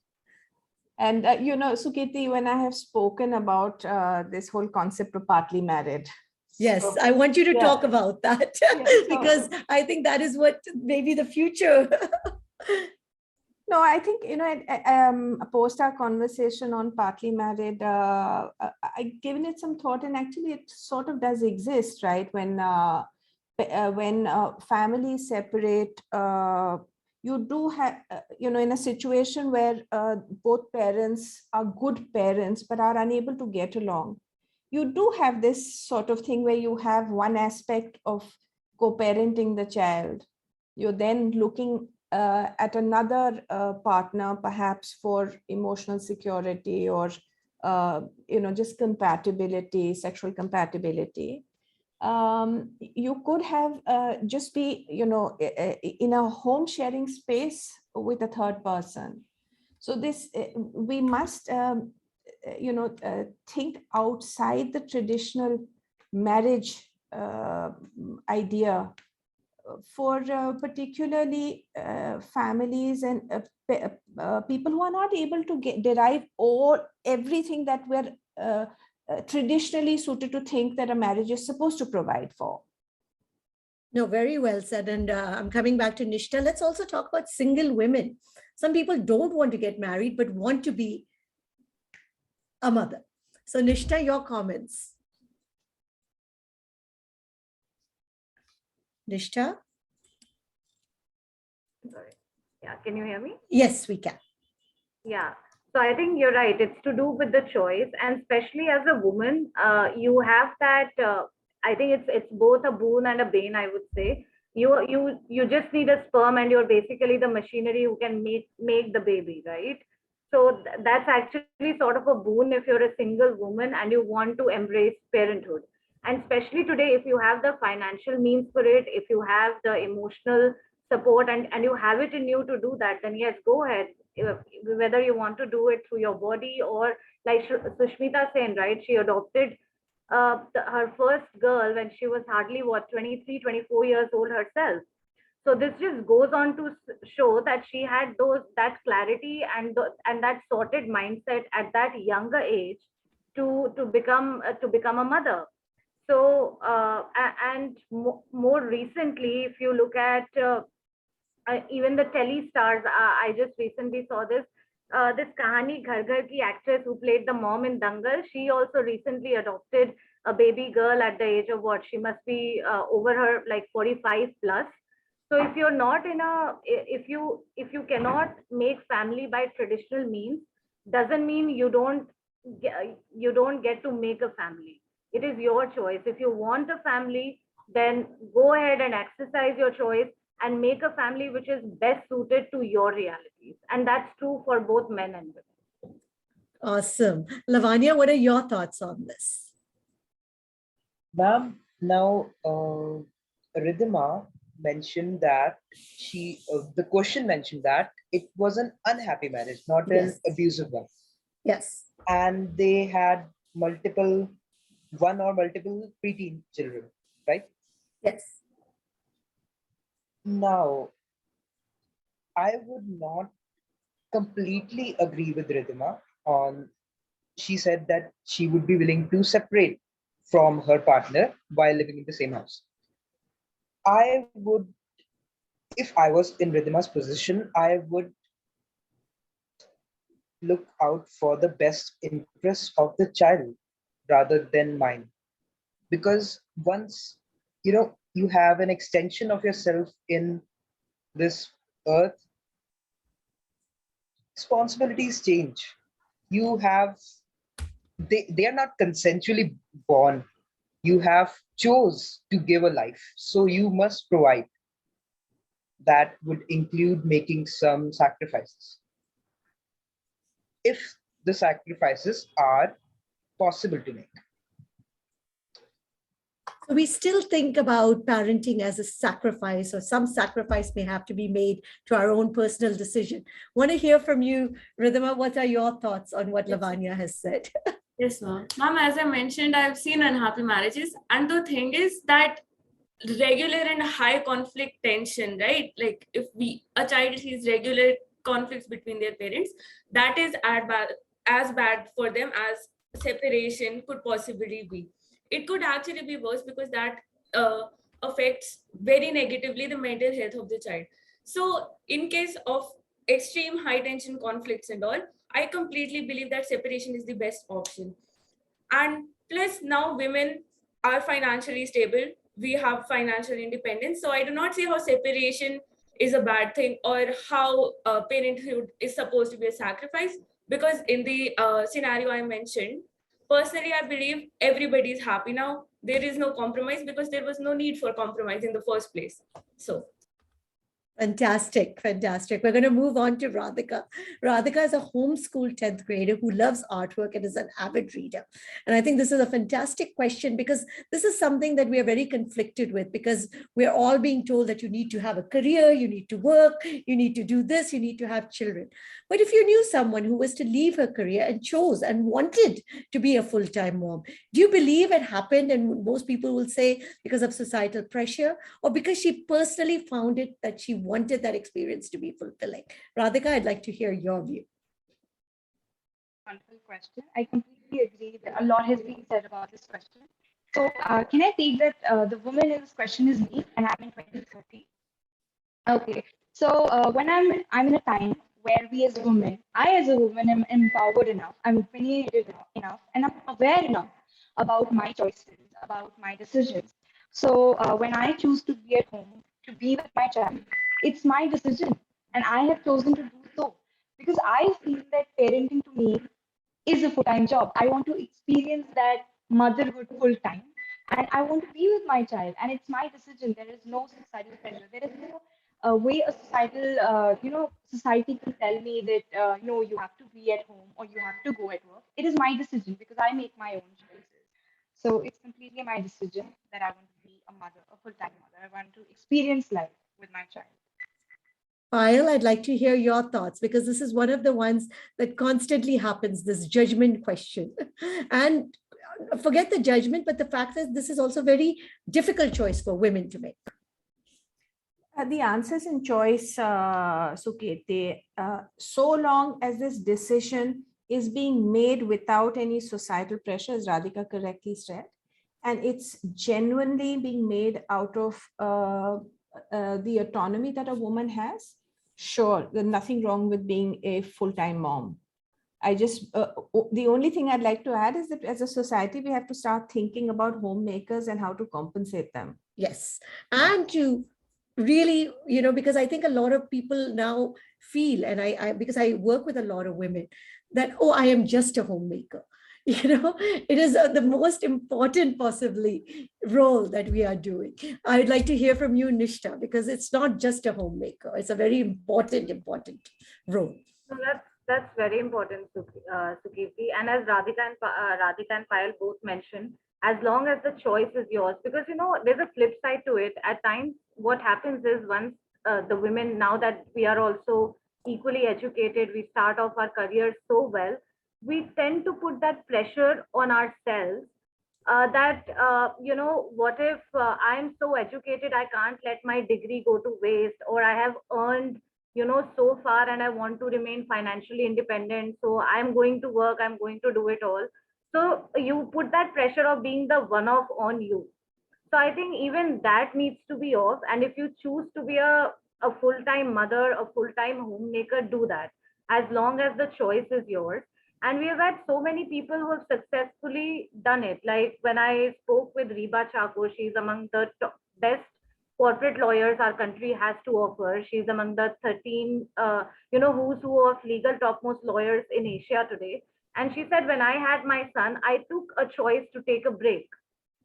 And, Sukiti, when I have spoken about this whole concept of partly married. Yes, so, I want you to talk about that, because I think that is what maybe the future. No, I think, post our conversation on partly married, I've given it some thought, and actually it sort of does exist, right? When families separate, you do have, in a situation where both parents are good parents but are unable to get along, you do have this sort of thing where you have one aspect of co-parenting the child. You're then looking at another partner, perhaps for emotional security or, just compatibility, sexual compatibility. You could have just be, in a home sharing space with a third person. So this, we must, think outside the traditional marriage idea for particularly families and people who are not able to derive everything that we're traditionally suited to think that a marriage is supposed to provide for. No, very well said. And I'm coming back to Nishta. Let's also talk about single women. Some people don't want to get married, but want to be a mother. So Nishta, your comments. Nishta? Sorry. Yeah, can you hear me? Yes, we can. Yeah. So I think you're right. It's to do with the choice, and especially as a woman, you have that. I think it's both a boon and a bane. I would say you just need a sperm, and you're basically the machinery who can make the baby, right? So that's actually sort of a boon if you're a single woman and you want to embrace parenthood. And especially today, if you have the financial means for it, if you have the emotional support, and you have it in you to do that, then yes, go ahead. Whether you want to do it through your body, or like Sushmita saying, right, she adopted her first girl when she was hardly what, 23, 24 years old herself. So this just goes on to show that she had that clarity and that sorted mindset at that younger age to become a mother. So more recently, if you look at even the tele stars, I just recently saw this Kahani Gharghar ki actress who played the mom in Dangal. She also recently adopted a baby girl at the age of what, she must be over her like 45 plus. So if you're not in a, if you cannot make family by traditional means, doesn't mean you don't get to make a family. It is your choice. If you want a family, then go ahead and exercise your choice and make a family which is best suited to your realities. And that's true for both men and women. Awesome. Lavanya, what are your thoughts on this? Ma'am, now Ridhima mentioned that the question mentioned that it was an unhappy marriage, not an Yes. abusive one. Yes. And they had one or multiple preteen children, right? Yes. Now, I would not completely agree with Ridhima on, she said that she would be willing to separate from her partner while living in the same house. I would, if I was in Ridhima's position, I would look out for the best interests of the child rather than mine. Because once you have an extension of yourself in this earth, responsibilities change. You have, they are not consensually born. You have chose to give a life, so you must provide. That would include making some sacrifices, if the sacrifices are possible to make. So we still think about parenting as a sacrifice, or some sacrifice may have to be made to our own personal decision. Want to hear from you, Ridhima. What are your thoughts on what Lavanya has said? Yes, ma'am. Ma'am, as I mentioned, I've seen unhappy marriages. And the thing is that regular and high conflict tension, right? Like if a child sees regular conflicts between their parents, that is as bad for them as separation could possibly be. It could actually be worse because that affects very negatively the mental health of the child. So in case of extreme high tension conflicts and all, I completely believe that separation is the best option. And plus, now women are financially stable. We have financial independence. So I do not see how separation is a bad thing, or how parenthood is supposed to be a sacrifice. Because in the scenario I mentioned, personally, I believe everybody is happy now. There is no compromise because there was no need for compromise in the first place. So Fantastic, fantastic. We're going to move on to Radhika. Radhika is a homeschool 10th grader who loves artwork and is an avid reader. And I think this is a fantastic question, because this is something that we are very conflicted with, because we're all being told that you need to have a career, you need to work, you need to do this, you need to have children. But if you knew someone who was to leave her career and chose and wanted to be a full-time mom, do you believe it happened? And most people will say because of societal pressure, or because she personally found it that she wanted that experience to be fulfilling. Radhika, I'd like to hear your view. Wonderful question. I completely agree that a lot has been said about this question. So can I take that the woman in this question is me and I'm in 2030? Okay. So when I'm in a time where we as a woman, I as a woman am empowered enough, I'm opinionated enough, and I'm aware enough about my choices, about my decisions. So when I choose to be at home, to be with my child, it's my decision, and I have chosen to do so because I feel that parenting to me is a full-time job. I want to experience that motherhood full-time, and I want to be with my child, and it's my decision. There is no societal pressure. There is no way a societal, society can tell me that, no, you have to be at home or you have to go at work. It is my decision because I make my own choices. So it's completely my decision that I want to be a mother, a full-time mother. I want to experience life with my child. Payal, I'd like to hear your thoughts because this is one of the ones that constantly happens, this judgment question. And forget the judgment, but the fact that this is also a very difficult choice for women to make. The answers in choice, Sukete, so long as this decision is being made without any societal pressure, as Radhika correctly said, and it's genuinely being made out of the autonomy that a woman has, sure, there's nothing wrong with being a full-time mom. I just, the only thing I'd like to add is that as a society, we have to start thinking about homemakers and how to compensate them. Yes. And to really, because I think a lot of people now feel, and I because I work with a lot of women, that, oh, I am just a homemaker. It is the most important possibly role that we are doing. I'd like to hear from you, Nishta, because it's not just a homemaker. It's a very important role. So that's very important, Sukirti. And as Radhika and Payal both mentioned, as long as the choice is yours, because there's a flip side to it. At times, what happens is once the women, now that we are also equally educated, we start off our careers so well, we tend to put that pressure on ourselves that what if I'm so educated, I can't let my degree go to waste, or I have earned so far and I want to remain financially independent, so I'm going to work, I'm going to do it all. So you put that pressure of being the one off on you. So I think even that needs to be off. And if you choose to be a full-time mother, a full-time homemaker, do that, as long as the choice is yours. And we have had so many people who have successfully done it. Like when I spoke with Reba Chako, she's among the best corporate lawyers our country has to offer. She's among the 13, who's who of legal topmost lawyers in Asia today. And she said, when I had my son, I took a choice to take a break.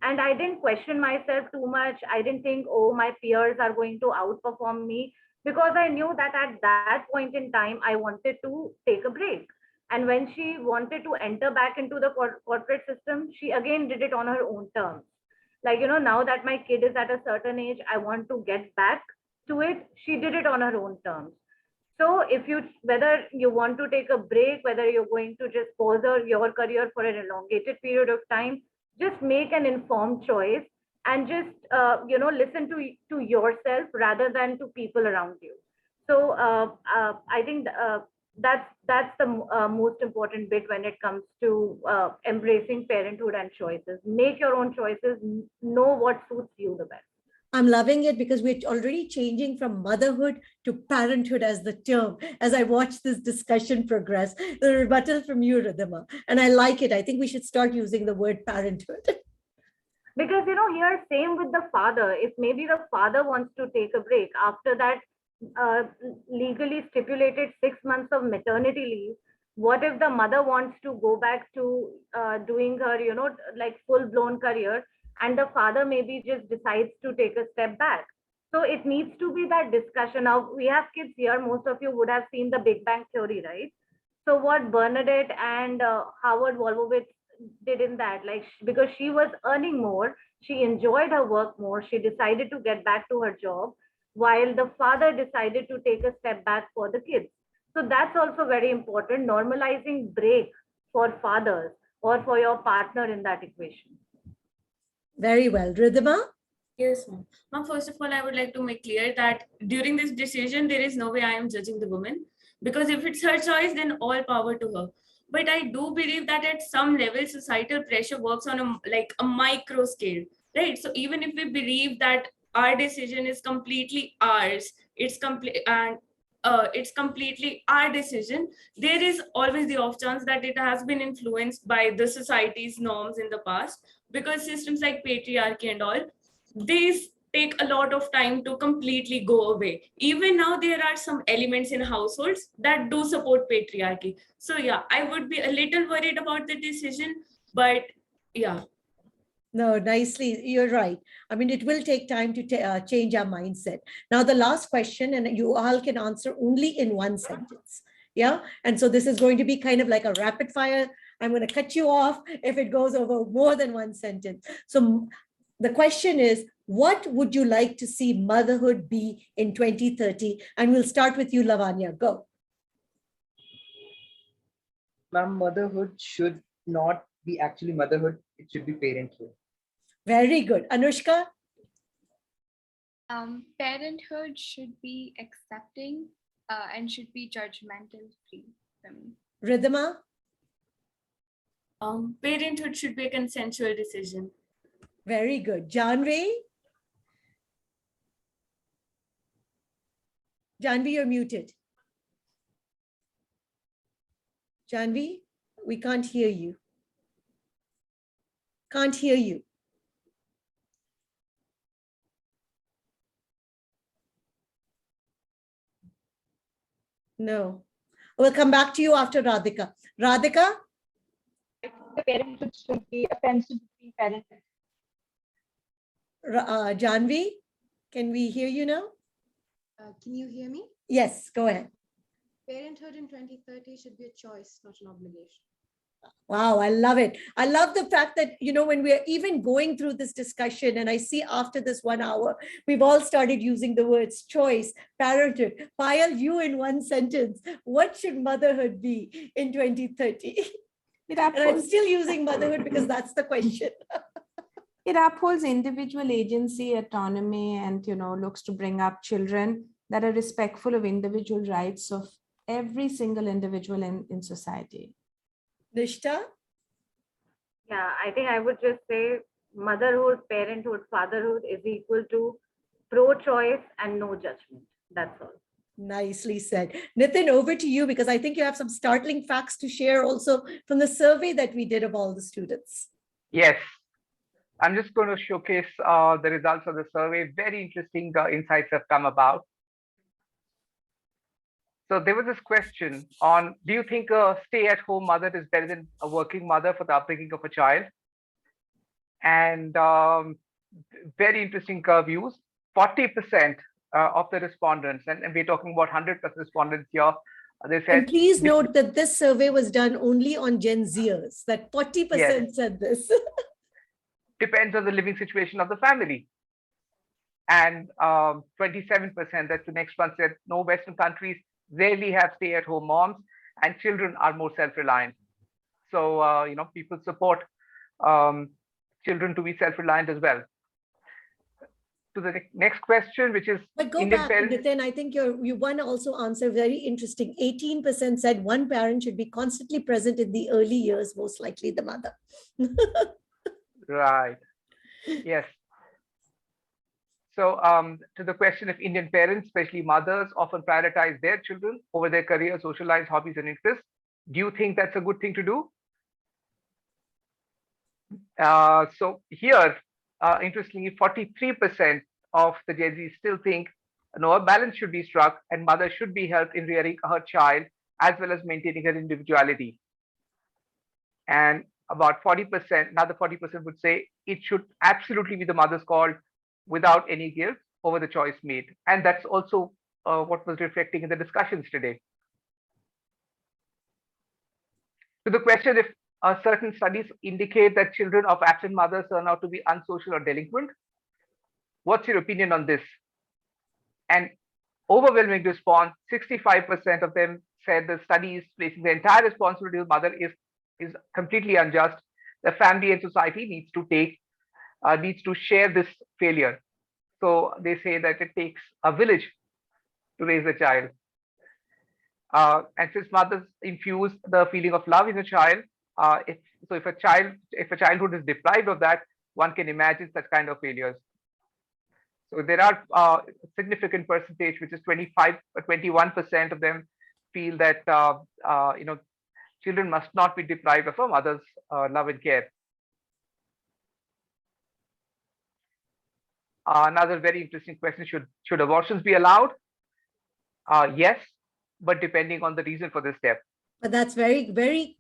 And I didn't question myself too much. I didn't think, oh, my peers are going to outperform me, because I knew that at that point in time, I wanted to take a break. And when she wanted to enter back into the corporate system, she again did it on her own terms. Like, now that my kid is at a certain age, I want to get back to it. She did it on her own terms. So whether you want to take a break, whether you're going to just pause your career for an elongated period of time, just make an informed choice and just, listen to yourself rather than to people around you. So I think that's the most important bit when it comes to embracing parenthood and choices. Make your own choices, know what suits you the best. I'm loving it because we're already changing from motherhood to parenthood as the term, as I watch this discussion progress. The rebuttal from you, Ridhima. And I like it. I think we should start using the word parenthood. Because, here, same with the father. If maybe the father wants to take a break after that legally stipulated 6 months of maternity leave, what if the mother wants to go back to doing her, like full-blown career, and the father maybe just decides to take a step back? So it needs to be that discussion. Now, we have kids here. Most of you would have seen the Big Bang Theory, right? So what Bernadette and Howard Wolowitz did in that, like, because she was earning more, she enjoyed her work more, she decided to get back to her job, while the father decided to take a step back for the kids. So that's also very important, normalizing break for fathers or for your partner in that equation. Very well. Ridhima? Yes, ma'am. Ma'am, first of all, I would like to make clear that during this decision, there is no way I am judging the woman, because if it's her choice, then all power to her. But I do believe that at some level, societal pressure works on a micro scale, right? So even if we believe that our decision is completely ours, it's completely our decision, there is always the off chance that it has been influenced by the society's norms in the past, because systems like patriarchy and all, these take a lot of time to completely go away. Even now, there are some elements in households that do support patriarchy. So yeah, I would be a little worried about the decision, but yeah. No, nicely. You're right. I mean, it will take time to change our mindset. Now, the last question, and you all can answer only in one sentence. Yeah. And so this is going to be kind of like a rapid fire. I'm going to cut you off if it goes over more than one sentence. So the question is, what would you like to see motherhood be in 2030? And we'll start with you, Lavanya. Go. Ma'am, motherhood should not be actually motherhood, it should be parenthood. Very good. Anushka? Parenthood should be accepting and should be judgmental free for me. Ridhima? Parenthood should be a consensual decision. Very good. Janvi? Janvi, you're muted. Janvi, we can't hear you. Can't hear you. No. We'll come back to you after Radhika. Radhika? The parenthood should be a friendship between parents. Janvi, can we hear you now? Can you hear me? Yes, go ahead. Parenthood in 2030 should be a choice, not an obligation. Wow, I love it. I love the fact that, you know, when we're even going through this discussion, and I see after this 1 hour, we've all started using the words choice, parenthood. Payal, you in one sentence, what should motherhood be in 2030? And I'm still using motherhood because that's the question. It upholds individual agency, autonomy, and, you know, looks to bring up children that are respectful of individual rights of every single individual in society. Nishta? Yeah, I think I would just say motherhood, parenthood, fatherhood is equal to pro-choice and no judgment. That's all. Nicely said. Nitin, over to you, because I think you have some startling facts to share also from the survey that we did of all the students. Yes. I'm just going to showcase the results of the survey. Very interesting insights have come about. So there was this question on, do you think a stay-at-home mother is better than a working mother for the upbringing of a child? And very interesting views. 40% of the respondents, and we're talking about 100+ respondents here, they said. And please note that this survey was done only on Gen Zers, that 40% Yes. said this. Depends on the living situation of the family. And 27%, that's the next one, said no, Western countries rarely have stay-at-home moms and children are more self-reliant. So, you know, people support children to be self-reliant as well. To the next question, which is But go Indian back, parents. Nitin, I think you one also answer very interesting. 18% said one parent should be constantly present in the early years, most likely the mother. Right. Yes. So to the question of Indian parents, especially mothers, often prioritize their children over their career, social lives, hobbies, and interests. Do you think that's a good thing to do? So here, interestingly, 43% of the Gen Z still think no, a balance should be struck and mother should be helped in rearing her child as well as maintaining her individuality. And about 40%, another 40% would say it should absolutely be the mother's call without any guilt over the choice made. And that's also what was reflecting in the discussions today. To the question if certain studies indicate that children of absent mothers turn out to be unsocial or delinquent, what's your opinion on this? And overwhelming response, 65% of them said the studies placing the entire responsibility of mother is completely unjust. The family and society needs to share this failure. So they say that it takes a village to raise a child. And since mothers infuse the feeling of love in a child, if a childhood is deprived of that, one can imagine such kind of failures. So there are a significant percentage, which is 21% of them feel that you know, children must not be deprived of a mother's love and care. Another very interesting question: should abortions be allowed? Yes, but depending on the reason for this step. But that's very, very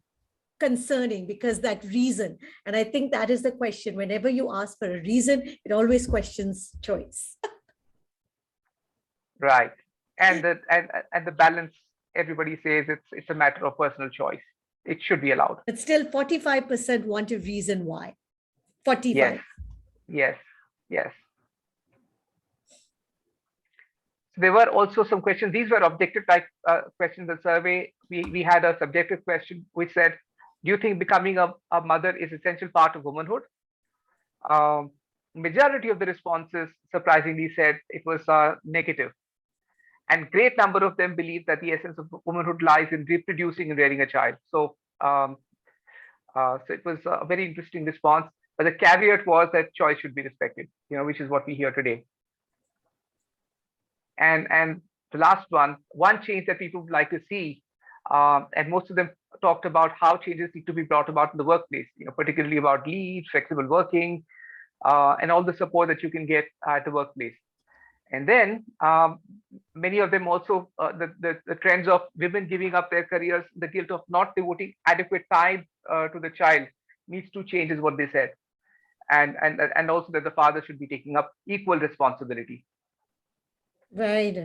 concerning because that reason, and I think that is the question. Whenever you ask for a reason, it always questions choice. Right. And the balance, everybody says it's a matter of personal choice. It should be allowed. But still 45% want a reason why. 45. Yes. So there were also some questions. These were objective type questions in the survey. We had a subjective question which said, do you think becoming a mother is essential part of womanhood? Majority of the responses surprisingly said it was negative. And great number of them believe that the essence of womanhood lies in reproducing and rearing a child. So, so it was a very interesting response. But the caveat was that choice should be respected, which is what we hear today. And the last one change that people would like to see, and most of them talked about how changes need to be brought about in the workplace, particularly about leave, flexible working, and all the support that you can get at the workplace. And then many of them also, the trends of women giving up their careers, the guilt of not devoting adequate time to the child needs to change, is what they said. And also that the father should be taking up equal responsibility. Right.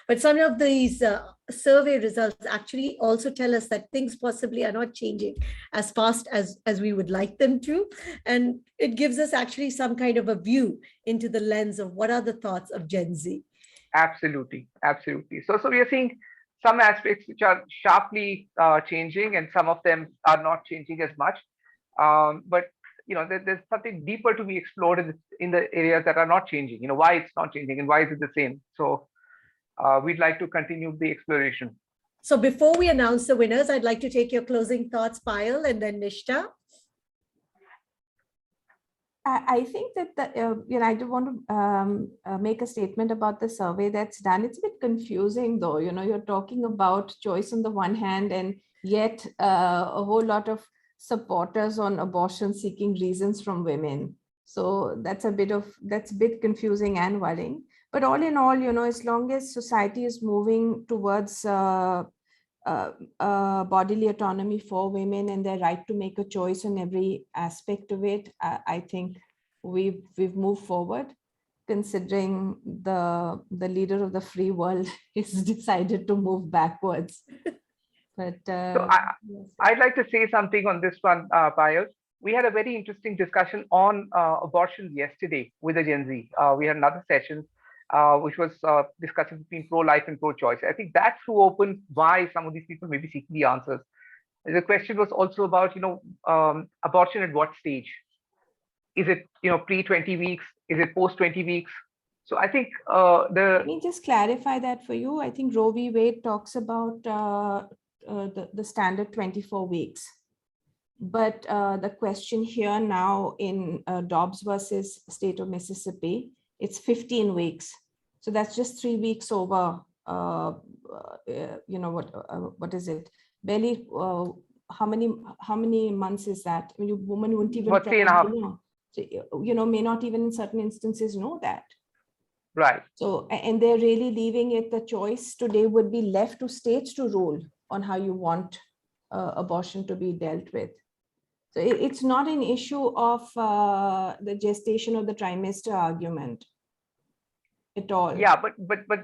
But some of these survey results actually also tell us that things possibly are not changing as fast as we would like them to. And it gives us actually some kind of a view into the lens of what are the thoughts of Gen Z. Absolutely. So we are seeing some aspects which are sharply changing, and some of them are not changing as much. But there's something deeper to be explored in the areas that are not changing. Why it's not changing and why is it the same? So we'd like to continue the exploration. So before we announce the winners, I'd like to take your closing thoughts, Payal, and then Nishta. I think that I do want to make a statement about the survey that's done. It's a bit confusing, though. You're talking about choice on the one hand, and yet a whole lot of supporters on abortion seeking reasons from women. So that's a bit confusing and worrying. But all in all, as long as society is moving towards bodily autonomy for women and their right to make a choice on every aspect of it, I think we've moved forward, considering the leader of the free world has decided to move backwards. But so I'd like to say something on this one, Payal. We had a very interesting discussion on abortion yesterday with the Gen Z. We had another session which was discussing between pro-life and pro-choice. I think that threw open why some of these people may be seeking the answers. The question was also about, abortion at what stage? Is it, pre 20 weeks? Is it post 20 weeks? So I think Let me just clarify that for you. I think Roe v. Wade talks about the standard 24 weeks. But the question here now in Dobbs versus State of Mississippi, it's 15 weeks. So that's just 3 weeks over, what is it? Barely, how many months is that? I mean, a woman wouldn't even about 3.5. know. So, may not even in certain instances know that. Right. So, and they're really leaving it, the choice today would be left to states to rule on how you want abortion to be dealt with. So it's not an issue of the gestation or the trimester argument at all. Yeah, but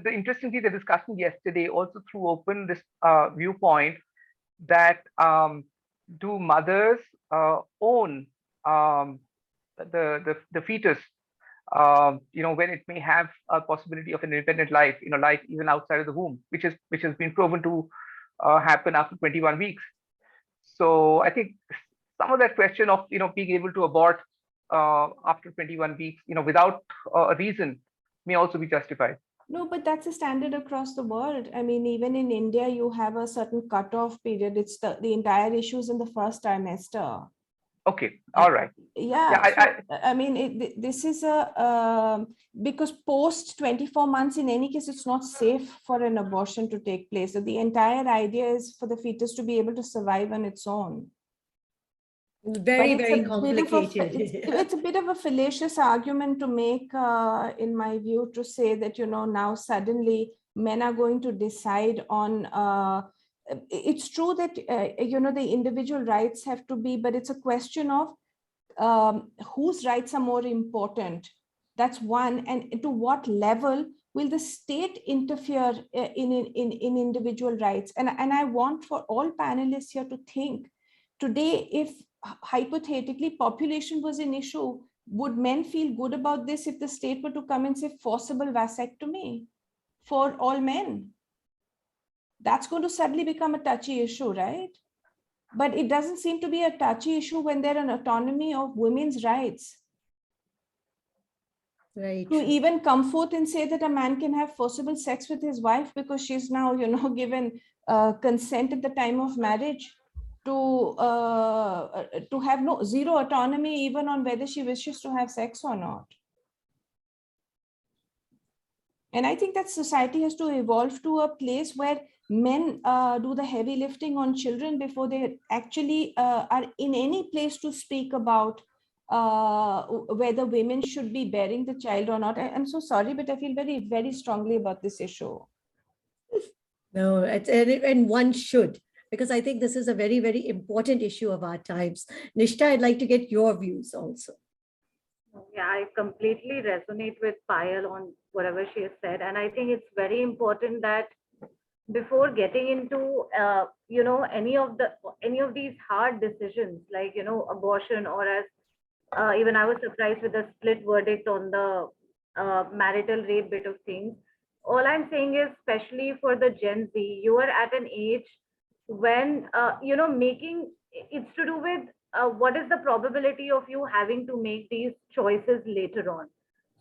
the interestingly, the discussion yesterday also threw open this viewpoint that do mothers own the fetus, when it may have a possibility of an independent life, life even outside of the womb, which has been proven to happen after 21 weeks. So I think some of that question of being able to abort after 21 weeks, without a reason, may also be justified. No, but that's a standard across the world. I mean, even in India, you have a certain cutoff period. It's the entire issue is in the first trimester. Okay, all right. Yeah, I mean, this is because post 24 months, in any case, it's not safe for an abortion to take place. So the entire idea is for the fetus to be able to survive on its own. Very, very complicated. It's a bit of a fallacious argument to make, in my view, to say that, now suddenly men are going to decide on it's true that, the individual rights have to be, but it's a question of whose rights are more important. That's one. And to what level will the state interfere in individual rights? And I want for all panelists here to think today, if hypothetically population was an issue, would men feel good about this if the state were to come and say forcible vasectomy for all men? That's going to suddenly become a touchy issue, right? But it doesn't seem to be a touchy issue when there's an autonomy of women's rights. Right. To even come forth and say that a man can have forcible sex with his wife because she's now, given consent at the time of marriage, to have zero autonomy even on whether she wishes to have sex or not. And I think that society has to evolve to a place where men do the heavy lifting on children before they actually are in any place to speak about whether women should be bearing the child or not. I'm so sorry, but I feel very, very strongly about this issue. No, and one should, because I think this is a very, very important issue of our times. Nishta, I'd like to get your views also. Yeah, I completely resonate with Payal on whatever she has said. And I think it's very important that before getting into, any of these hard decisions, like, abortion, or as even I was surprised with the split verdict on the marital rape bit of things. All I'm saying is, especially for the Gen Z, you are at an age when, it's to do with what is the probability of you having to make these choices later on.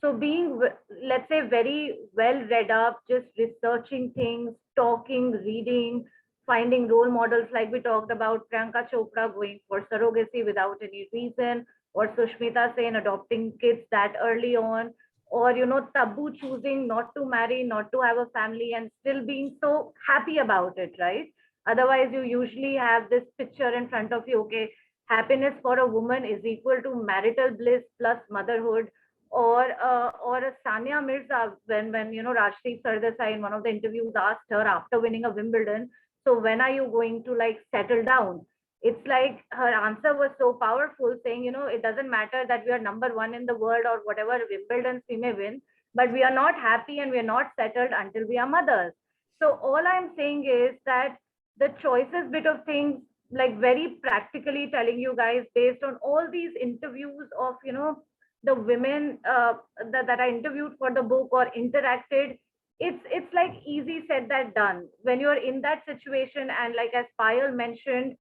So being, let's say, very well read up, just researching things, talking, reading, finding role models, like we talked about Priyanka Chopra going for surrogacy without any reason, or Sushmita Sen adopting kids that early on, or, Tabu choosing not to marry, not to have a family, and still being so happy about it, right? Otherwise, you usually have this picture in front of you, okay, happiness for a woman is equal to marital bliss plus motherhood, or a Sania Mirza, when Rajdeep Sardesai in one of the interviews asked her after winning a Wimbledon, so when are you going to like settle down? It's like her answer was so powerful, saying, it doesn't matter that we are number one in the world or whatever Wimbledons we may win, but we are not happy and we are not settled until we are mothers. So all I'm saying is that the choices bit of things, like very practically telling you guys, based on all these interviews of, the women that I interviewed for the book or interacted, it's like easy said that done. When you're in that situation, and like as Payal mentioned,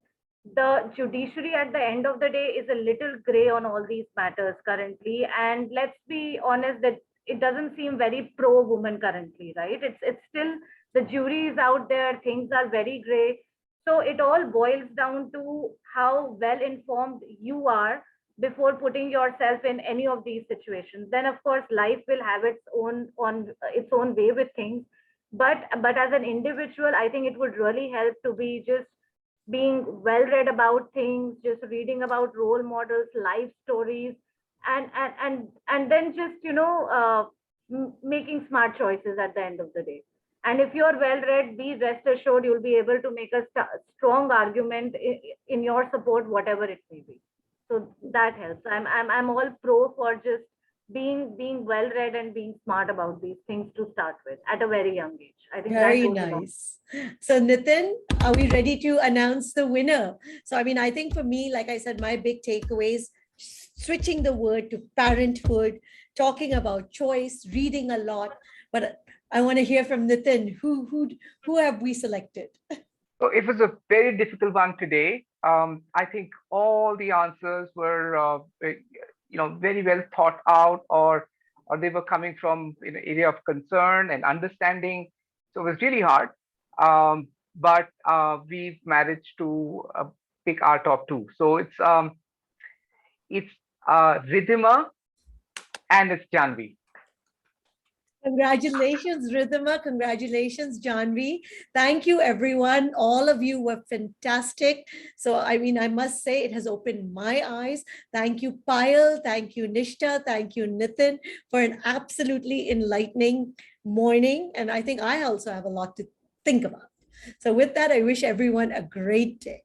the judiciary at the end of the day is a little gray on all these matters currently. And let's be honest that it doesn't seem very pro woman currently, right? It's still, the jury is out there, things are very gray. So it all boils down to how well informed you are before putting yourself in any of these situations. Then of course life will have its own way with things. But as an individual, I think it would really help to be just being well read about things, just reading about role models, life stories, and then just making smart choices at the end of the day. And if you're well read, be rest assured you'll be able to make a strong argument in your support, whatever it may be. So that helps. I'm all pro for just being well read and being smart about these things to start with at a very young age. I think Very that goes along. nice. So Nitin, are we ready to announce the winner? So I mean, I think for me, like I said, my big takeaways, switching the word to parenthood, talking about choice, reading a lot. But I want to hear from Nitin. Who have we selected? So it was a very difficult one today. I think all the answers were, very well thought out, or they were coming from an area of concern and understanding. So it was really hard. But we've managed to pick our top two. So it's Ridhima and it's Janvi. Congratulations, Ridhima. Congratulations, Janvi. Thank you, everyone. All of you were fantastic. So, I mean, I must say it has opened my eyes. Thank you, Payal. Thank you, Nishta. Thank you, Nitin, for an absolutely enlightening morning. And I think I also have a lot to think about. So with that, I wish everyone a great day.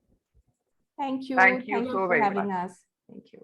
Thank you. Thank you Thank you so for very having much. us. Thank you.